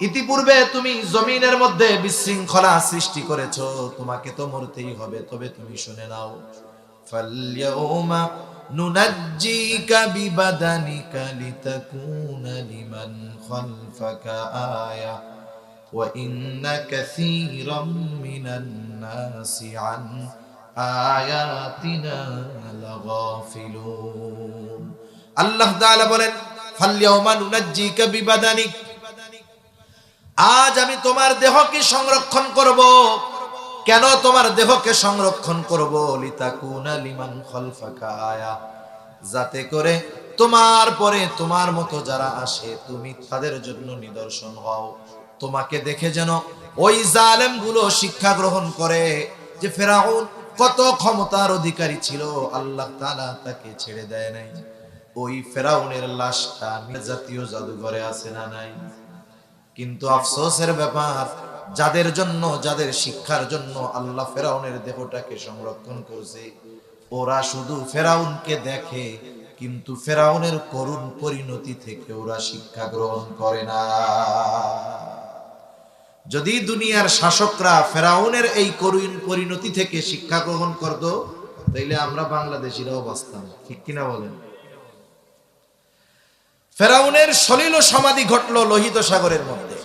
ইতিপূর্বে তুমি জমিনের মধ্যে বিশৃঙ্খলা সৃষ্টি করেছো, তোমাকে তো মরতেই হবে। তবে তুমি শুনে নাও, ফালইয়াউমা নুনাজ্জিকা বিবাদানিকা লিতাকুনা লিমান খালফাকা আয়া ওয়া ইন্না কাসীরাম মিনান নাসি আন আয়াতিনা লাগাফিলুন। আল্লাহ তাআলা বলেন, ফালইয়াউমা নুনাজ্জিকা বিবাদানিক, আজ আমি তোমার দেহকে সংরক্ষণ করব। কেন তোমার দেহকে সংরক্ষণ করব? লিতাকুনা লিমান খালফাকা আয়া, যাতে করে তোমার পরে তোমার মতো যারা আসে তুমি তাদের জন্য নিদর্শন হও। তোমাকে দেখে যেন ওই জালেমগুলো শিক্ষা গ্রহণ করে যে ফেরাউন কত ক্ষমতার অধিকারী ছিল, আল্লাহ তাআলা তাকে ছেড়ে দেয় নাই। ওই ফেরাউনের লাশটা জাতীয় জাদুঘরে আছে না নাই? কিন্তু আফসোসের ব্যাপার, যাদের জন্য, যাদের শিক্ষার জন্য আল্লাহ ফেরাউনের দেহটাকে সংরক্ষণ করেছে, ওরা শুধু ফেরাউনকে দেখে, কিন্তু ফেরাউনের করুণ পরিণতি থেকে ওরা শিক্ষা গ্রহণ করে না। যদি দুনিয়ার শাসকরা ফেরাউনের এই করুণ পরিণতি থেকে শিক্ষা গ্রহণ করত, তাইলে আমরা বাংলাদেশিরাও বাঁচতাম। ঠিক কিনা বলেন? ফেরাউনের সলিল সমাধি ঘটলো লোহিত সাগরের মধ্যে।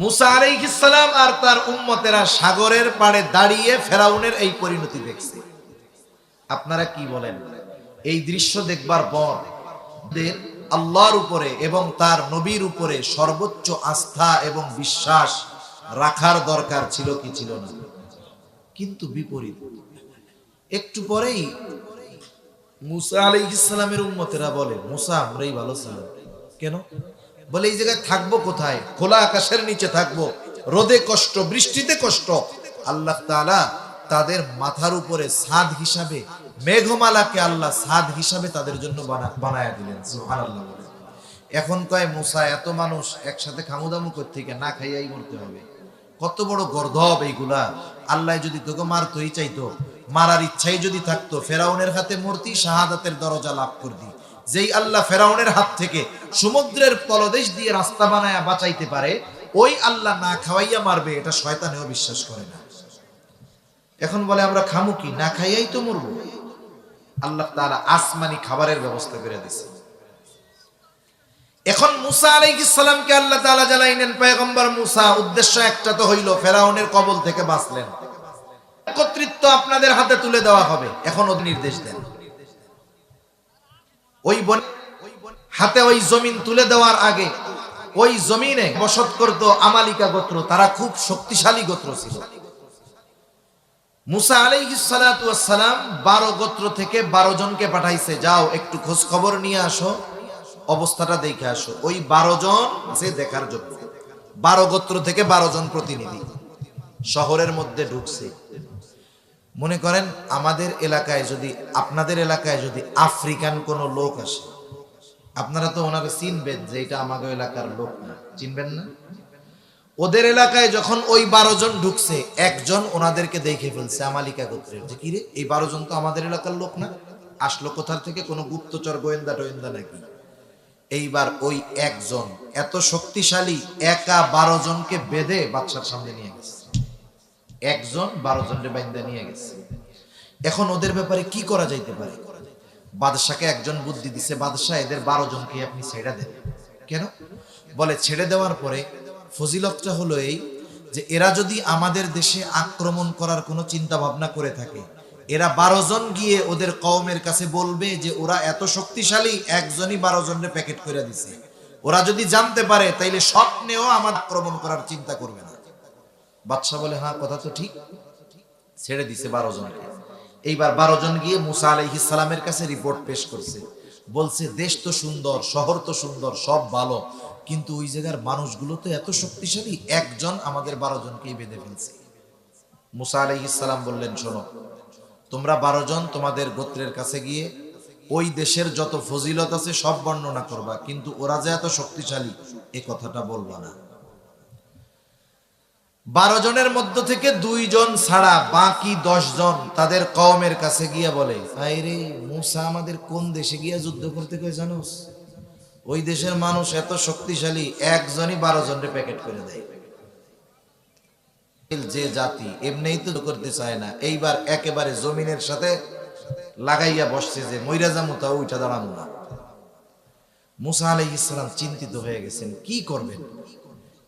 মুসা আলাইহিস সালাম আর তার উম্মতেরা সাগরের পাড়ে দাঁড়িয়ে ফেরাউনের এই পরিণতি দেখছে। আপনারা কি বলেন? এই দৃশ্য দেখবার পর আল্লাহর উপরে এবং তার নবীর উপরে সর্বোচ্চ আস্থা এবং বিশ্বাস রাখার দরকার ছিল কি ছিল না? কিন্তু বিপরীত। একটু পরেই মুসা আলাইহিস সালামের উম্মতেরা বলে, মুসা আমরাই ভালো ছিলাম। কেন? বলে এই জায়গায় থাকবো কোথায়? খোলা আকাশের নিচে থাকবো, রোদে কষ্ট, বৃষ্টিতে কষ্ট। আল্লাহ তাআলা তাদের মাথার উপরে ছাদ হিসাবে মেঘমালাকে আল্লাহ ছাদ হিসাবে তাদের জন্য বানায়া দিলেন। সুবহানাল্লাহ। এখন কয় মুসা, এত মানুষ একসাথে খামুদামু করতে থেকে না খাইয়াই মরতে হবে। কত বড় গর্ধব এইগুলা! আল্লাহ যদি তোকে মারতেই চাইতো, মারার ইচ্ছাই যদি থাকতো, ফেরাউনের হাতে মূর্তি শাহাদাতের দরজা লাভ করতি। যেই আল্লাহ ফেরাউনের হাত থেকে সমুদ্রের তলদেশ দিয়ে রাস্তা বানায়া বাঁচাইতে পারে, ওই আল্লাহ না খাওয়াইয়া মারবে, এটা শয়তানেও বিশ্বাস করে না। এখন বলে আমরা খামু কি? না খাইয়াই তো মরবো। আল্লাহ তাআলা আসমানি খাবারের ব্যবস্থা করে দিয়েছে। এখন মুসা আলাইহিস সালামকে আল্লাহ তাআলা জানাইলেন, পয়গম্বর মুসা, উদ্দেশ্য একটা তো হইল, ফেরাউনের কবল থেকে বাঁচলেন, একত্রিত্ব আপনাদের হাতে তুলে দেওয়া হবে। এখন ওদের নির্দেশ দেন, ওই হাতে ওই জমিন তুলে দেওয়ার আগে ওই জমিনে বসত করত আমালিকা গোত্র, তারা খুব শক্তিশালী গোত্র ছিল। মুসা আলাইহিস সালাতু ওয়াস সালাম 12 গোত্র থেকে 12 জনকে পাঠাইছে, যাও একটু খোঁজ খবর নিয়ে আসো, অবস্থাটা দেখে আসো। ওই 12 জন যে দেখার জন্য 12 গোত্র থেকে 12 জন প্রতিনিধি শহরের মধ্যে ঢুকছে। মনে করেন আমাদের এলাকায় যদি, আপনাদের এলাকায় যদি আফ্রিকান কোন লোক আসে, আপনারা তো ওনাকে চিনবেন যে এটা আমাদের এলাকার লোক না, চিনবেন না? ওদের এলাকায় যখন ওই 12 জন ঢুকছে, একজন ওনাদেরকে দেখে ফেলছে আমালিকা গোত্রের, যে কিরে এই 12 জন তো আমাদের এলাকার লোক না, আসলো কোথা থেকে? কোনো গুপ্তচর গোয়েন্দা টোয়েন্দা নাকি? এইবার ওই একজন এত শক্তিশালী, একা 12 জনকে বেঁধে বাদশার সামনে নিয়ে গেছে। একজন 12 জনকে বাইন্দা নিয়ে গেছে। এখন ওদের ব্যাপারে কি করা যাইতে পারে? বাদশাকে একজন বুদ্ধি দিছে, বাদশা এদের 12 জনকে আপনি ছেড়ে দেন। কেন? বলে ছেড়ে দেওয়ার পরে ফজিলতটা হলো এই যে এরা যদি আমাদের দেশে আক্রমণ করার কোনো চিন্তা ভাবনা করে থাকে, এরা 12 জন গিয়ে ওদের কওমের কাছে বলবে যে ওরা এত শক্তিশালী, একজনই 12 জনের প্যাকেট করে দিছে। ওরা যদি জানতে পারে তাইলে স্বপ্নেও আমার আক্রমণ করার চিন্তা করবে না। বাদশা বলে হ্যাঁ, কথা তো ঠিক। ছেড়ে দিছে 12 জনকে। এইবার 12 জন গিয়ে মুসা আলাইহিস সালামের কাছে রিপোর্ট পেশ করছে। বলছে দেশ তো সুন্দর, শহর তো সুন্দর, সব ভালো, কিন্তু ওই জায়গার মানুষগুলো তো এত শক্তিশালী, একজন আমাদের 12 জনকেই বেঁধে ফেলছে। মুসা আলাইহিস সালাম বললেন শোনো, তোমরা 12 জন তোমাদের গোত্রের কাছে গিয়ে ওই দেশের যত ফজিলত আছে সব বর্ণনা করবা, কিন্তু ওরা যে এত শক্তিশালী এ কথাটা বলবা না। 12 জনের মধ্য থেকে 2 জন ছাড়া বাকি 10 জন তাদের কওমের কাছে গিয়ে বলে, আরে মুসা আমাদের কোন দেশে গিয়া যুদ্ধ করতে কই জানোস? ওই দেশের মানুষ এত শক্তিশালী, একজনই 12 জনের প্যাকেট করে দেয়। যে জাতি এমনিই তো করতে চায় না, এইবার একেবারে জমিনের সাথে লাগাইয়া বসছে যে মইরা যামু তাও উঠা দাঁড়ানো না। মুসা আলাইহিস সালাম চিন্তিত হয়ে গেছেন, কি করবেন।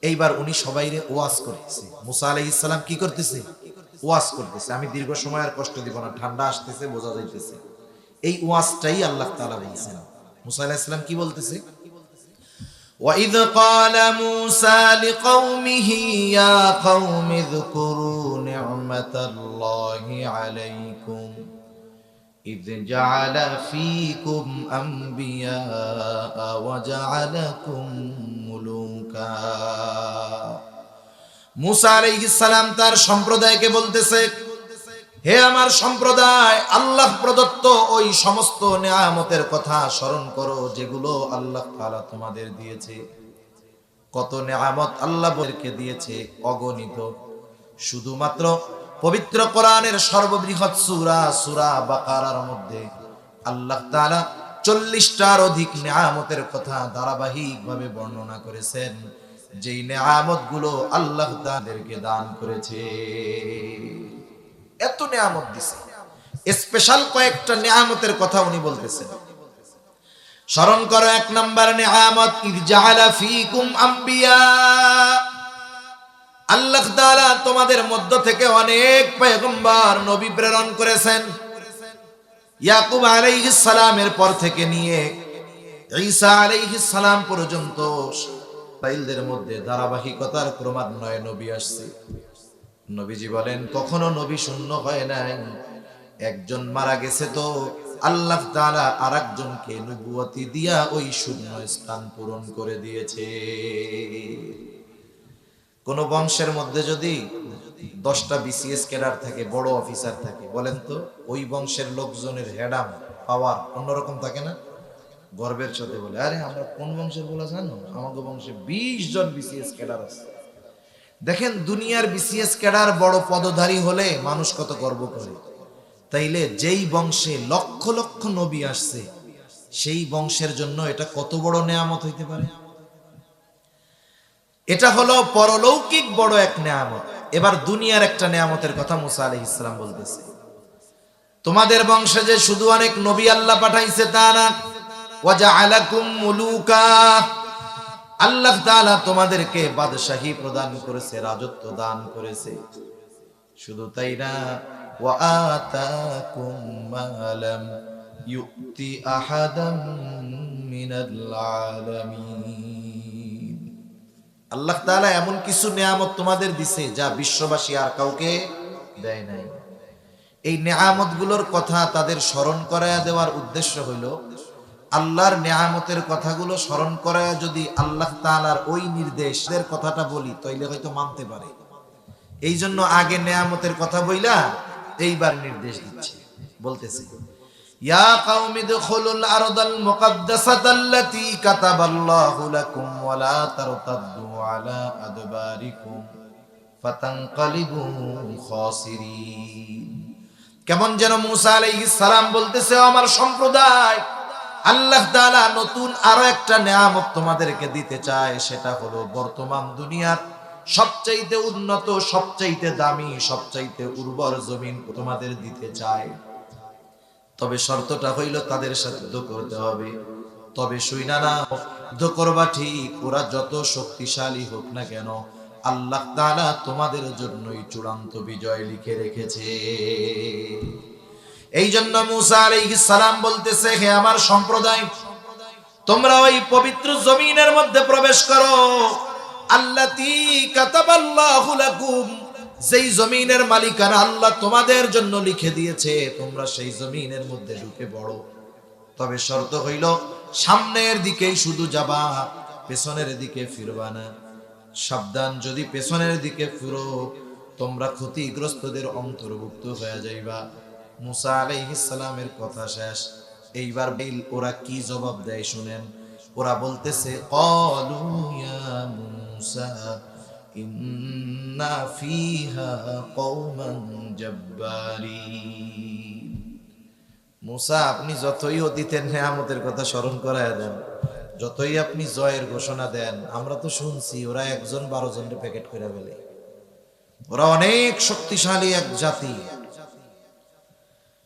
এইবার উনি সবাইরে ওয়াজ করতেছে। মুসা আলাইহিস সালাম কি করতেছে? ওয়াজ করতেছে। আমি দীর্ঘ সময় আর কষ্ট দিব না, ঠান্ডা আসতেছে, বোঝা যাইতেছে। এই ওয়াজটাই আল্লাহ তাআলা বলছেন। মুসা আলাইহিস সালাম কি বলতেছে? وَإِذْ قَالَ مُوسَى لِقَوْمِهِ يَا قَوْمِ اذْكُرُوا نِعْمَةَ اللَّهِ عَلَيْكُمْ إِذْ جَعَلَ فِيكُمْ أَنْبِيَاءَ وَجَعَلَكُمْ مُلُوكًا। মুসা আলাইহিস সালাম তার সম্প্রদায়কে বলতেছে, হে আমার সম্প্রদায়, আল্লাহ প্রদত্ত ওই সমস্ত নেয়ামতের কথা স্মরণ করো যেগুলো আল্লাহ তাআলা তোমাদের দিয়েছে। কত নেয়ামত আল্লাহ আমাদেরকে দিয়েছে, অগণিত। শুধুমাত্র পবিত্র কোরআনের সর্ববৃহৎ সূরা সূরা বাকারার মধ্যে আল্লাহ তাআলা 40টার অধিক নেয়ামতের কথা ধারাবাহিকভাবে বর্ণনা করেছেন, যেই নেয়ামতগুলো আল্লাহ তাদেরকে দান করেছে। এত নেয়ামত দিছে, স্পেশাল কয়েকটা নেয়ামতের কথা উনি বলতেছেন। স্মরণ করো, 1 নাম্বার নেয়ামত, ইয জাআলা ফীকুম আম্বিয়া। আল্লাহ তাআলা তোমাদের মধ্য থেকে অনেক পয়গম্বর নবী প্রেরণ করেছেন। ইয়াকুব আলাইহিস সালামের পর থেকে নিয়ে ঈসা আলাইহিস সালাম পর্যন্ত ইসরাঈলদের মধ্যে ধারাবাহিকতার ক্রমান্বয়ে নবী আসছে। নবীজি বলেন কখনো নবী শূন্য হয় নাই। একজন মারা গেছে তো আল্লাহ তাআলা আরেকজনকে নবুয়তি দিয়া ওই শূন্য স্থান পূরণ করে দিয়েছে। কোন বংশের মধ্যে যদি 10টা বিসিএস ক্যাডার থাকে, বড় অফিসার থাকে, বলেন তো ওই বংশের লোকজনের হেডাম পাওয়ার অন্যরকম থাকে না? গর্বের সাথে বলে, আরে আমরা কোন বংশের বলা জানো, আমাদের বংশে 20 জন বিসিএস ক্যাডার আছে। দেখেন দুনিয়ার বিসিএস ক্যাডার বড় পদধারী হলে মানুষ কত গর্ব করে। তাইলে যেই বংশে লক্ষ লক্ষ নবী আসছে সেই বংশের জন্য এটা কত বড় নেয়ামত হইতে পারে। এটা হলো পরলৌকিক বড় এক নেয়ামত। এবার দুনিয়ার একটা নেয়ামতের কথা মুসা আলাইহিস সালাম বলতেছে। তোমাদের বংশে যে শুধু অনেক নবী আল্লাহ পাঠাইছে তা না, ওয়াজআলাকুম মুলুকা, আল্লাহ তাআলা তোমাদেরকে বাদশাহী প্রদান করেছে, রাজত্ব দান করেছে। শুধু তাই না, ওয়া আতাকুম মা লাম ইউতি আহাদাম মিনাল আলামিন। আল্লাহ তাআলা এমন কিছু নেয়ামত তোমাদের দিছে যা বিশ্ববাসী আর কাউকে দেয় নাই। এই নেয়ামতগুলোর কথা তাদের স্মরণ করায়া দেওয়ার উদ্দেশ্য হইল আল্লাহর নেয়ামতের কথাগুলো স্মরণ করায়া যদি আল্লাহ তাআলার ওই নির্দেশের কথাটা বলি তাইলে হয়তো মানতে পারে। এই জন্য আগে নেয়ামতের কথা বইলা এইবার নির্দেশ দিচ্ছে, বলতেছে ইয়া কাওমি দুখুলুল আরদাল মুকাদ্দাসাতাল্লাতী কাতাবাল্লাহু লাকুম ওয়া লা তারতাদ্দু আলা আদবারিকুম ফাতানকালিবু খাসিরিন। কেমন যেন মুসা আলাইহিস সালাম বলতেছে, আমার সম্প্রদায়, আল্লাহ তাআলা নতুন আরো একটা নেয়ামত তোমাদেরকে দিতে চায়। সেটা হলো বর্তমান দুনিয়ার সবচাইতে উন্নত, সবচাইতে দামি, সবচাইতে উর্বর জমিন তোমাদের দিতে চায়। তবে শর্তটা হইল তাদের সাথে যুদ্ধ করতে হবে। তবে শুইনা না, যুদ্ধ করবা ঠিক, ওরা যত শক্তিশালী হোক না কেন, আল্লাহ তাআলা তোমাদের জন্যই চূড়ান্ত বিজয় লিখে রেখেছে। এই জন্য মুসা আলাইহিস সালাম বলতেছে, হে আমার সম্প্রদায়, তোমরা ওই পবিত্র জমিনের মধ্যে প্রবেশ করো, আল্লাতী কাতাবাল্লাহু লাকুম, যেই জমিনের মালিকানা আল্লাহ তোমাদের জন্য লিখে দিয়েছে, তোমরা সেই জমিনের মধ্যে ঢুকে পড়ো। তবে শর্ত হইল, সামনের দিকেই শুধু যাবা, পেছনের দিকে ফিরবা না। সাবধান, যদি পেছনের দিকে ফিরো তোমরা ক্ষতিগ্রস্তদের অন্তর্ভুক্ত হয়ে যাইবা। মুসা আলাইহিস সালামের কথা শেষ। এইবার ওরা কি জবাব দেয় শুনেন। ওরা বলতেছে, ক্বালু ইয়া মুসা ইন্না ফিহা কওমান জাব্বারিন। মুসা, আপনি যতই অতীতের নেয়ামতের কথা স্মরণ করায় দেন, যতই আপনি জয়ের ঘোষণা দেন, আমরা তো শুনছি ওরা 1-12 জনের প্যাকেট করে ফেলে, ওরা অনেক শক্তিশালী এক জাতি।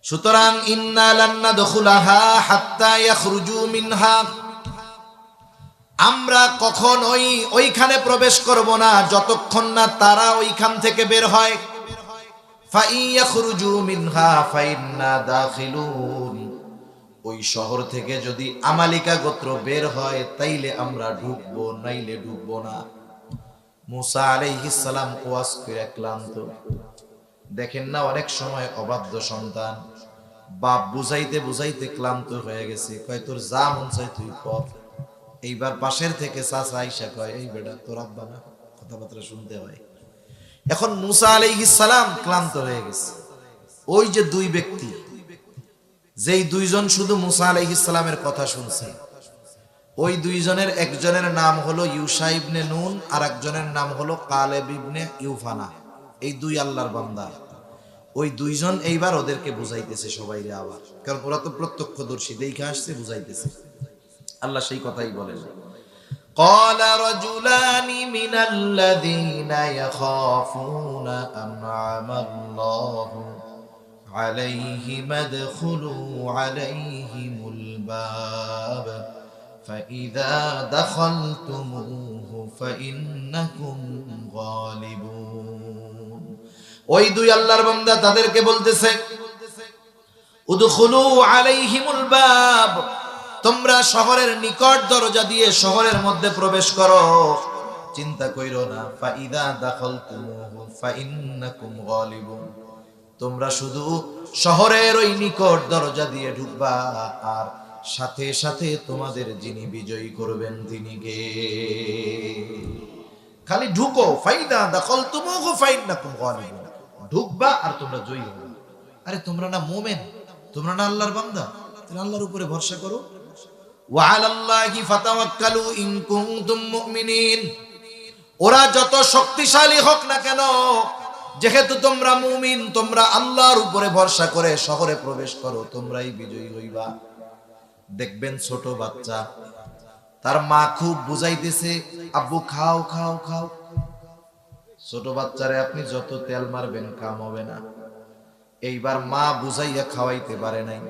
সুতরাং ইন্না লান নাদখুলাহা হাত্তা ইয়াখরুজু মিনহা, আমরা কখনোই ওইখানে প্রবেশ করব না যতক্ষণ না তারা ওইখান থেকে বের হয়। ফা ইয়াখরুজু মিনহা ফাইন্না দাখিলুন, ওই শহর থেকে যদি আমালিকা গোত্র বের হয় তাইলে আমরা ঢুকবো, নাইলে ঢুকবো না। মুসা আলাইহিস সালাম ওয়াজ করে ক্লান্ত। দেখেন না, অনেক সময় অবাধ্য সন্তান বাপ বুঝাইতে বুঝাইতে ক্লান্ত হয়ে গেছে, কয় তোর যা মন চাই তুই কর। এইবার পাশের থেকে চাচা আইসা কয়, এই বেটা তোর আব্বা না, কথাবার্তা শুনতে হয়। এখন মুসা আলাইহিস সালাম ক্লান্ত হয়ে গেছে। ওই যে দুই ব্যক্তি, যেই দুইজন শুধু মুসা আলাইহিস সালামের কথা শুনছে, ওই দুইজনের একজনের নাম হলো ইউশা ইবনে নুন, আর একজনের নাম হলো কালেব ইবনে ইউফানা। এই দুই আল্লাহর বান্দা, ওই দুইজন এইবার ওদেরকে বুঝাইতেছে সবাইরে আবার, কারণ ওরা তো প্রত্যক্ষদর্শী, দেখে আসছে, বুঝাইতেছে। আল্লাহ সেই কথাই বলেন, قال رجلان من الذين يخافون أنعم الله عليهم ادخلوا عليهم الباب فإذا دخلتموه فإنكم غالبون। ওই দুই আল্লাহর বান্দা তাদেরকে বলতেছে, উদখুলু আলাইহিমুল বাব, তোমরা শহরের নিকট দরজা দিয়ে শহরের মধ্যে প্রবেশ করো, চিন্তা কইরো না। ফাইদা দাখালতুমুহু ফাইন্নাকুম গালিবুন, তোমরা শুধু শহরের ওই নিকট দরজা দিয়ে ঢুকবা, আর সাথে সাথে তোমাদের যিনি বিজয়ী করবেন তিনি কে। খালি ঢুকো, ফাইদা দাখালতুমুহু ফাইন্নাকুম গালিবুন, ঢুকবা আর তোমরা জয়ী হবে। আরে তোমরা না মুমিন, তোমরা না আল্লাহর বান্দা, তোমরা আল্লাহর উপরে ভরসা করো। ওয়ালাল্লাহি ফাতাওয়াক্কালু ইন কুনতুম মুমিনিন, ওরা যত শক্তিশালী হোক না কেন, যেহেতু তোমরা মুমিন, তোমরা আল্লাহর উপরে ভরসা করে শহরে প্রবেশ করো, তোমরাই বিজয়ী হইবা। দেখবেন ছোট বাচ্চা, তার মা খুব বুঝাইতেছে, আব্বু খাও খাও খাও। ছোট বাচ্চারে আপনি যত তেল মারবেন কাম হবে না। এইবার মা বুঝাইয়া খাওয়াইতে পারে নাই,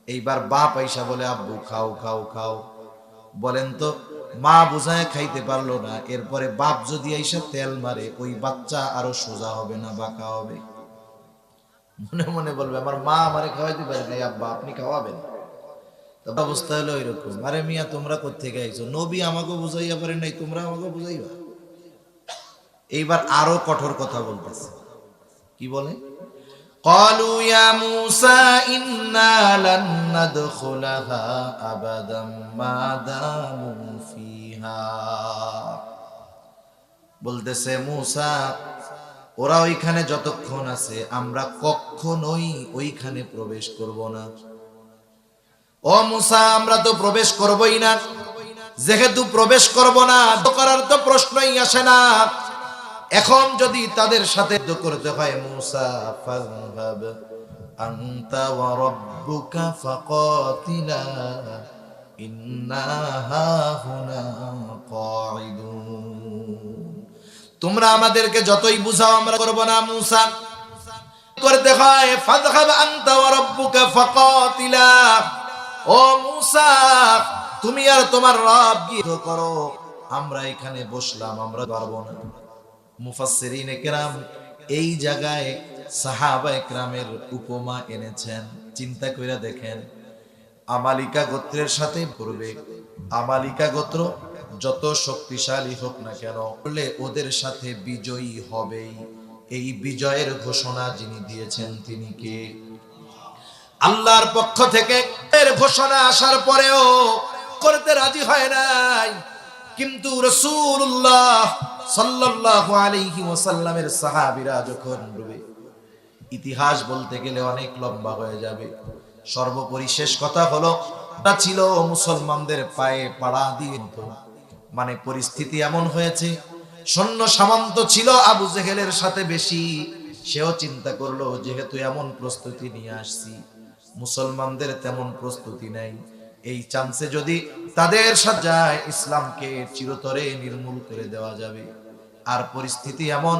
এইবার বাপ আইসা বলে আব্বু খাও খাও খাও। বলেন তো, মা বুঝায় খাইতে পারলো না, এরপরে বাপ যদি আইসা তেল মারে, ওই বাচ্চা আরো সোজা হবে না বাঁকা হবে? মনে মনে বলবে, আমার মা আমারে খাওয়াইতে পারে নাই, আব্বা আপনি খাওয়াবেন। অবস্থা হলো এরকম। আরে মিয়া, তোমরা কোত্থেকে আইছো? নবী আমাকে বুঝাইয়া পারে নাই, তোমরা আমাকে বুঝাইবা? এইবার আরো কঠোর কথা বলতেছে, কি বলে? قالوا يا موسى إنا لن ندخلها أبدا ما داموا فيها, বলতেছে মুসা, ওরা ওইখানে যতক্ষণ আছে আমরা কখনোই ওইখানে প্রবেশ করব না। ও মুসা, আমরা তো প্রবেশ করবই না, যেহেতু প্রবেশ করব না, করার তো প্রশ্নই আসে না। এখন যদি তাদের সাথে যুদ্ধ করতে হয়, মুসা ফাযহাব আনতা ওয়া রাব্বুকা ফাকাতিলা ইন্না হাহুনা কাঈদুন, তোমরা আমাদেরকে যতই বুঝাও আমরা করব না। মুসা করতে হয়, ফাযহাব আনতা ওয়া রাব্বুকা ফাকাতিলা, ও মুসা তুমি আর তোমার রব গিয়ে করো, আমরা এখানে বসলাম, আমরা পারবো না। মুফাসসিরিনে কেরাম এই জায়গায় সাহাবায়ে কেরামের উপমা এনেছেন। চিন্তা কইরা দেখেন, আমালিকা গোত্রের সাথে পড়বে, আমালিকা গোত্র যত শক্তিশালী হোক না কেন বলে ওদের সাথে বিজয়ী হবেই। এই বিজয়ের ঘোষণা যিনি দিয়েছেন তিনি কে? আল্লাহর পক্ষ থেকে এর ঘোষণা আসার পরেও করতে রাজি হয় নাই। কিন্তু রাসূলুল্লাহ সাল্লাল্লাহু আলাইহি ওয়াসাল্লামের সাহাবীরা যখন ডুবে, ইতিহাস বলতে গেলে অনেক লম্বা হয়ে যাবে। সর্বোপরি শেষ কথা হলো, তা ছিল মুসলমানদের পায়ে পাড়া দিয়ে, মানে পরিস্থিতি এমন হয়েছে, সৈন্য সামন্ত ছিল আবু জেহেলের সাথে বেশি। সেও চিন্তা করলো, যেহেতু এমন প্রস্তুতি নিয়ে আসছি, মুসলমানদের তেমন প্রস্তুতি নাই, এই চান্সে যদি তাদের সাথে যায় ইসলামকে চিরতরে নির্মূল করে দেওয়া যাবে। আর পরিস্থিতি এমন,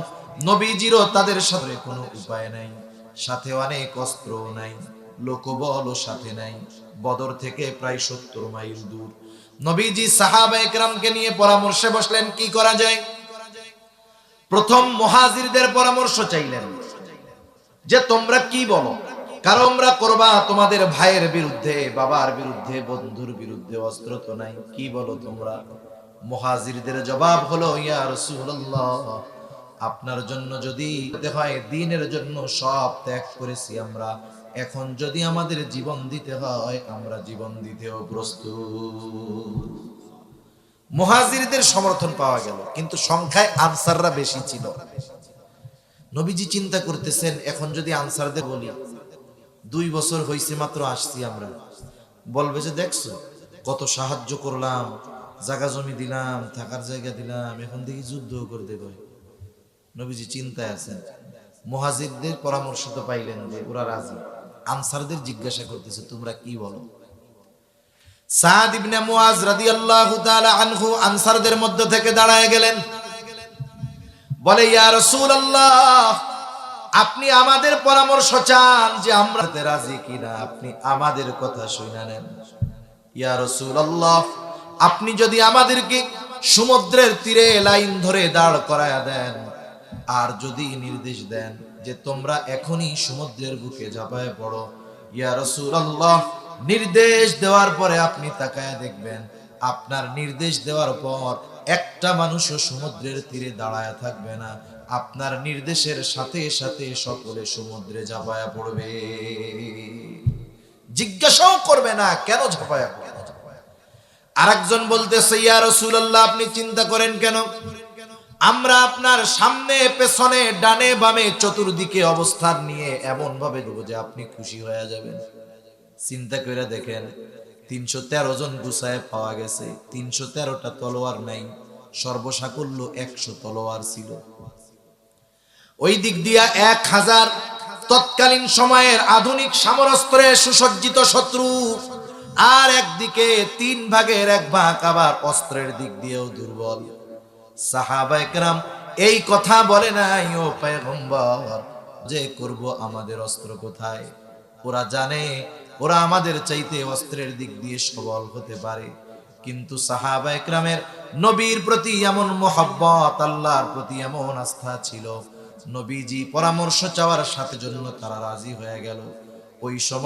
নবীজিরও তাদের সাথে কোনো উপায় নাই, সাথে অনেক অস্ত্র নাই, লোকবলও সাথে নাই, বদর থেকে প্রায় 70 মাইল দূর। নবীজি সাহাবায়ে কেরামকে নিয়ে পরামর্শে বসলেন, কি করা যায়। প্রথম মুহাজিরদের পরামর্শ চাইলেন যে তোমরা কি বলো, কারণ আমরা করবা তোমাদের ভাইয়ের বিরুদ্ধে, বাবার বিরুদ্ধে, বন্ধুর বিরুদ্ধে, অস্ত্র তো নাই, কি বলো তোমরা। মুহাজিরদের জবাব হলো, ইয়া রাসূলুল্লাহ, আপনার জন্য যদি হয়, দ্বীনের জন্য সব ত্যাগ করেছি আমরা, এখন যদি আমাদের জীবন দিতে হয় আমরা জীবন দিতেও প্রস্তুত। মুহাজিরদের সমর্থন পাওয়া গেল, কিন্তু সংখ্যায় আনসাররা বেশি ছিল। নবীজি চিন্তা করতেছেন, এখন যদি আনসারদের বলি 2 বছর হইছে মাত্র আসছি আমরা, বলবে যে দেখছো কত সাহায্য করলাম, জায়গা জমি দিলাম, থাকার জায়গা দিলাম, এখন দেখি যুদ্ধ করে দেব। নবীজি চিন্তায় আছেন। মুহাজিরদের পরামর্শ তো পাইলেন যে ওরা রাজি, আনসারদের জিজ্ঞাসা করতেছে তোমরা কি বলো। সাদ ইবনে মুআজ রাদিয়াল্লাহু তাআলা আনহু আনসারদের মধ্য থেকে দাঁড়ায় গেলেন, বলে ইয়া রাসূলুল্লাহ, আপনি আমাদের পরামর্শ চান যে আমরা রাজি কিনা, আপনি আমাদের কথা শুনে নেন। ইয়া রাসূলুল্লাহ, আপনি যদি আমাদেরকে সমুদ্রের তীরে লাইন ধরে দাঁড় করায়া দেন, আর যদি নির্দেশ দেন যে তোমরা এখনই সমুদ্রের বুকে ঝাঁপায় পড়ো, ইয়া রাসূলুল্লাহ, নির্দেশ দেওয়ার পরে আপনি তাকায় দেখবেন আপনার নির্দেশ দেওয়ার পর একটা মানুষও সমুদ্রের তীরে দাঁড়ায় থাকবে না, আপনার নির্দেশের সাথে সাথে সকলে সমুদ্রে ঝাঁপায়া পড়বে, জিজ্ঞাসাও করবে না কেন ঝাঁপায়া পড়বে। আরেকজন বলতেছে, ইয়া রাসূলুল্লাহ, আপনি চিন্তা করেন কেন, আমরা আপনার সামনে পেছনে ডানে বামে চতুর্দিকে অবস্থান নিয়ে এমন ভাবে দেব যে আপনি খুশি হয়ে যাবেন। চিন্তা করে দেখেন, 313 জন গুছায় পাওয়া গেছে, 313টা তলোয়ার নাই, সর্বসাকুল্য 100 তলোয়ার ছিল। ওই দিক দিয়া 1000 তৎকালীন সময়ের আধুনিক সমরাস্ত্রে সুসজ্জিত শত্রু, আর একদিকে 3 ভাগের 1 ভাগ আবার অস্ত্রের দিক দিয়েও দুর্বল। সাহাবায়ে কেরাম এই কথা বলে নাই, ও পয়গম্বর, যে করব আমাদের অস্ত্র কোথায়। ওরা জানে ওরা আমাদের চাইতে অস্ত্রের দিক দিয়ে সবল হতে পারে, কিন্তু সাহাবায়ে কেরামের নবীর প্রতি এমন মহব্বত, আল্লাহর প্রতি এমন আস্থা ছিল, নবীজি পরামর্শ চাওয়ার সাথে জন্য তারা রাজি হয়ে গেল। ওই সময়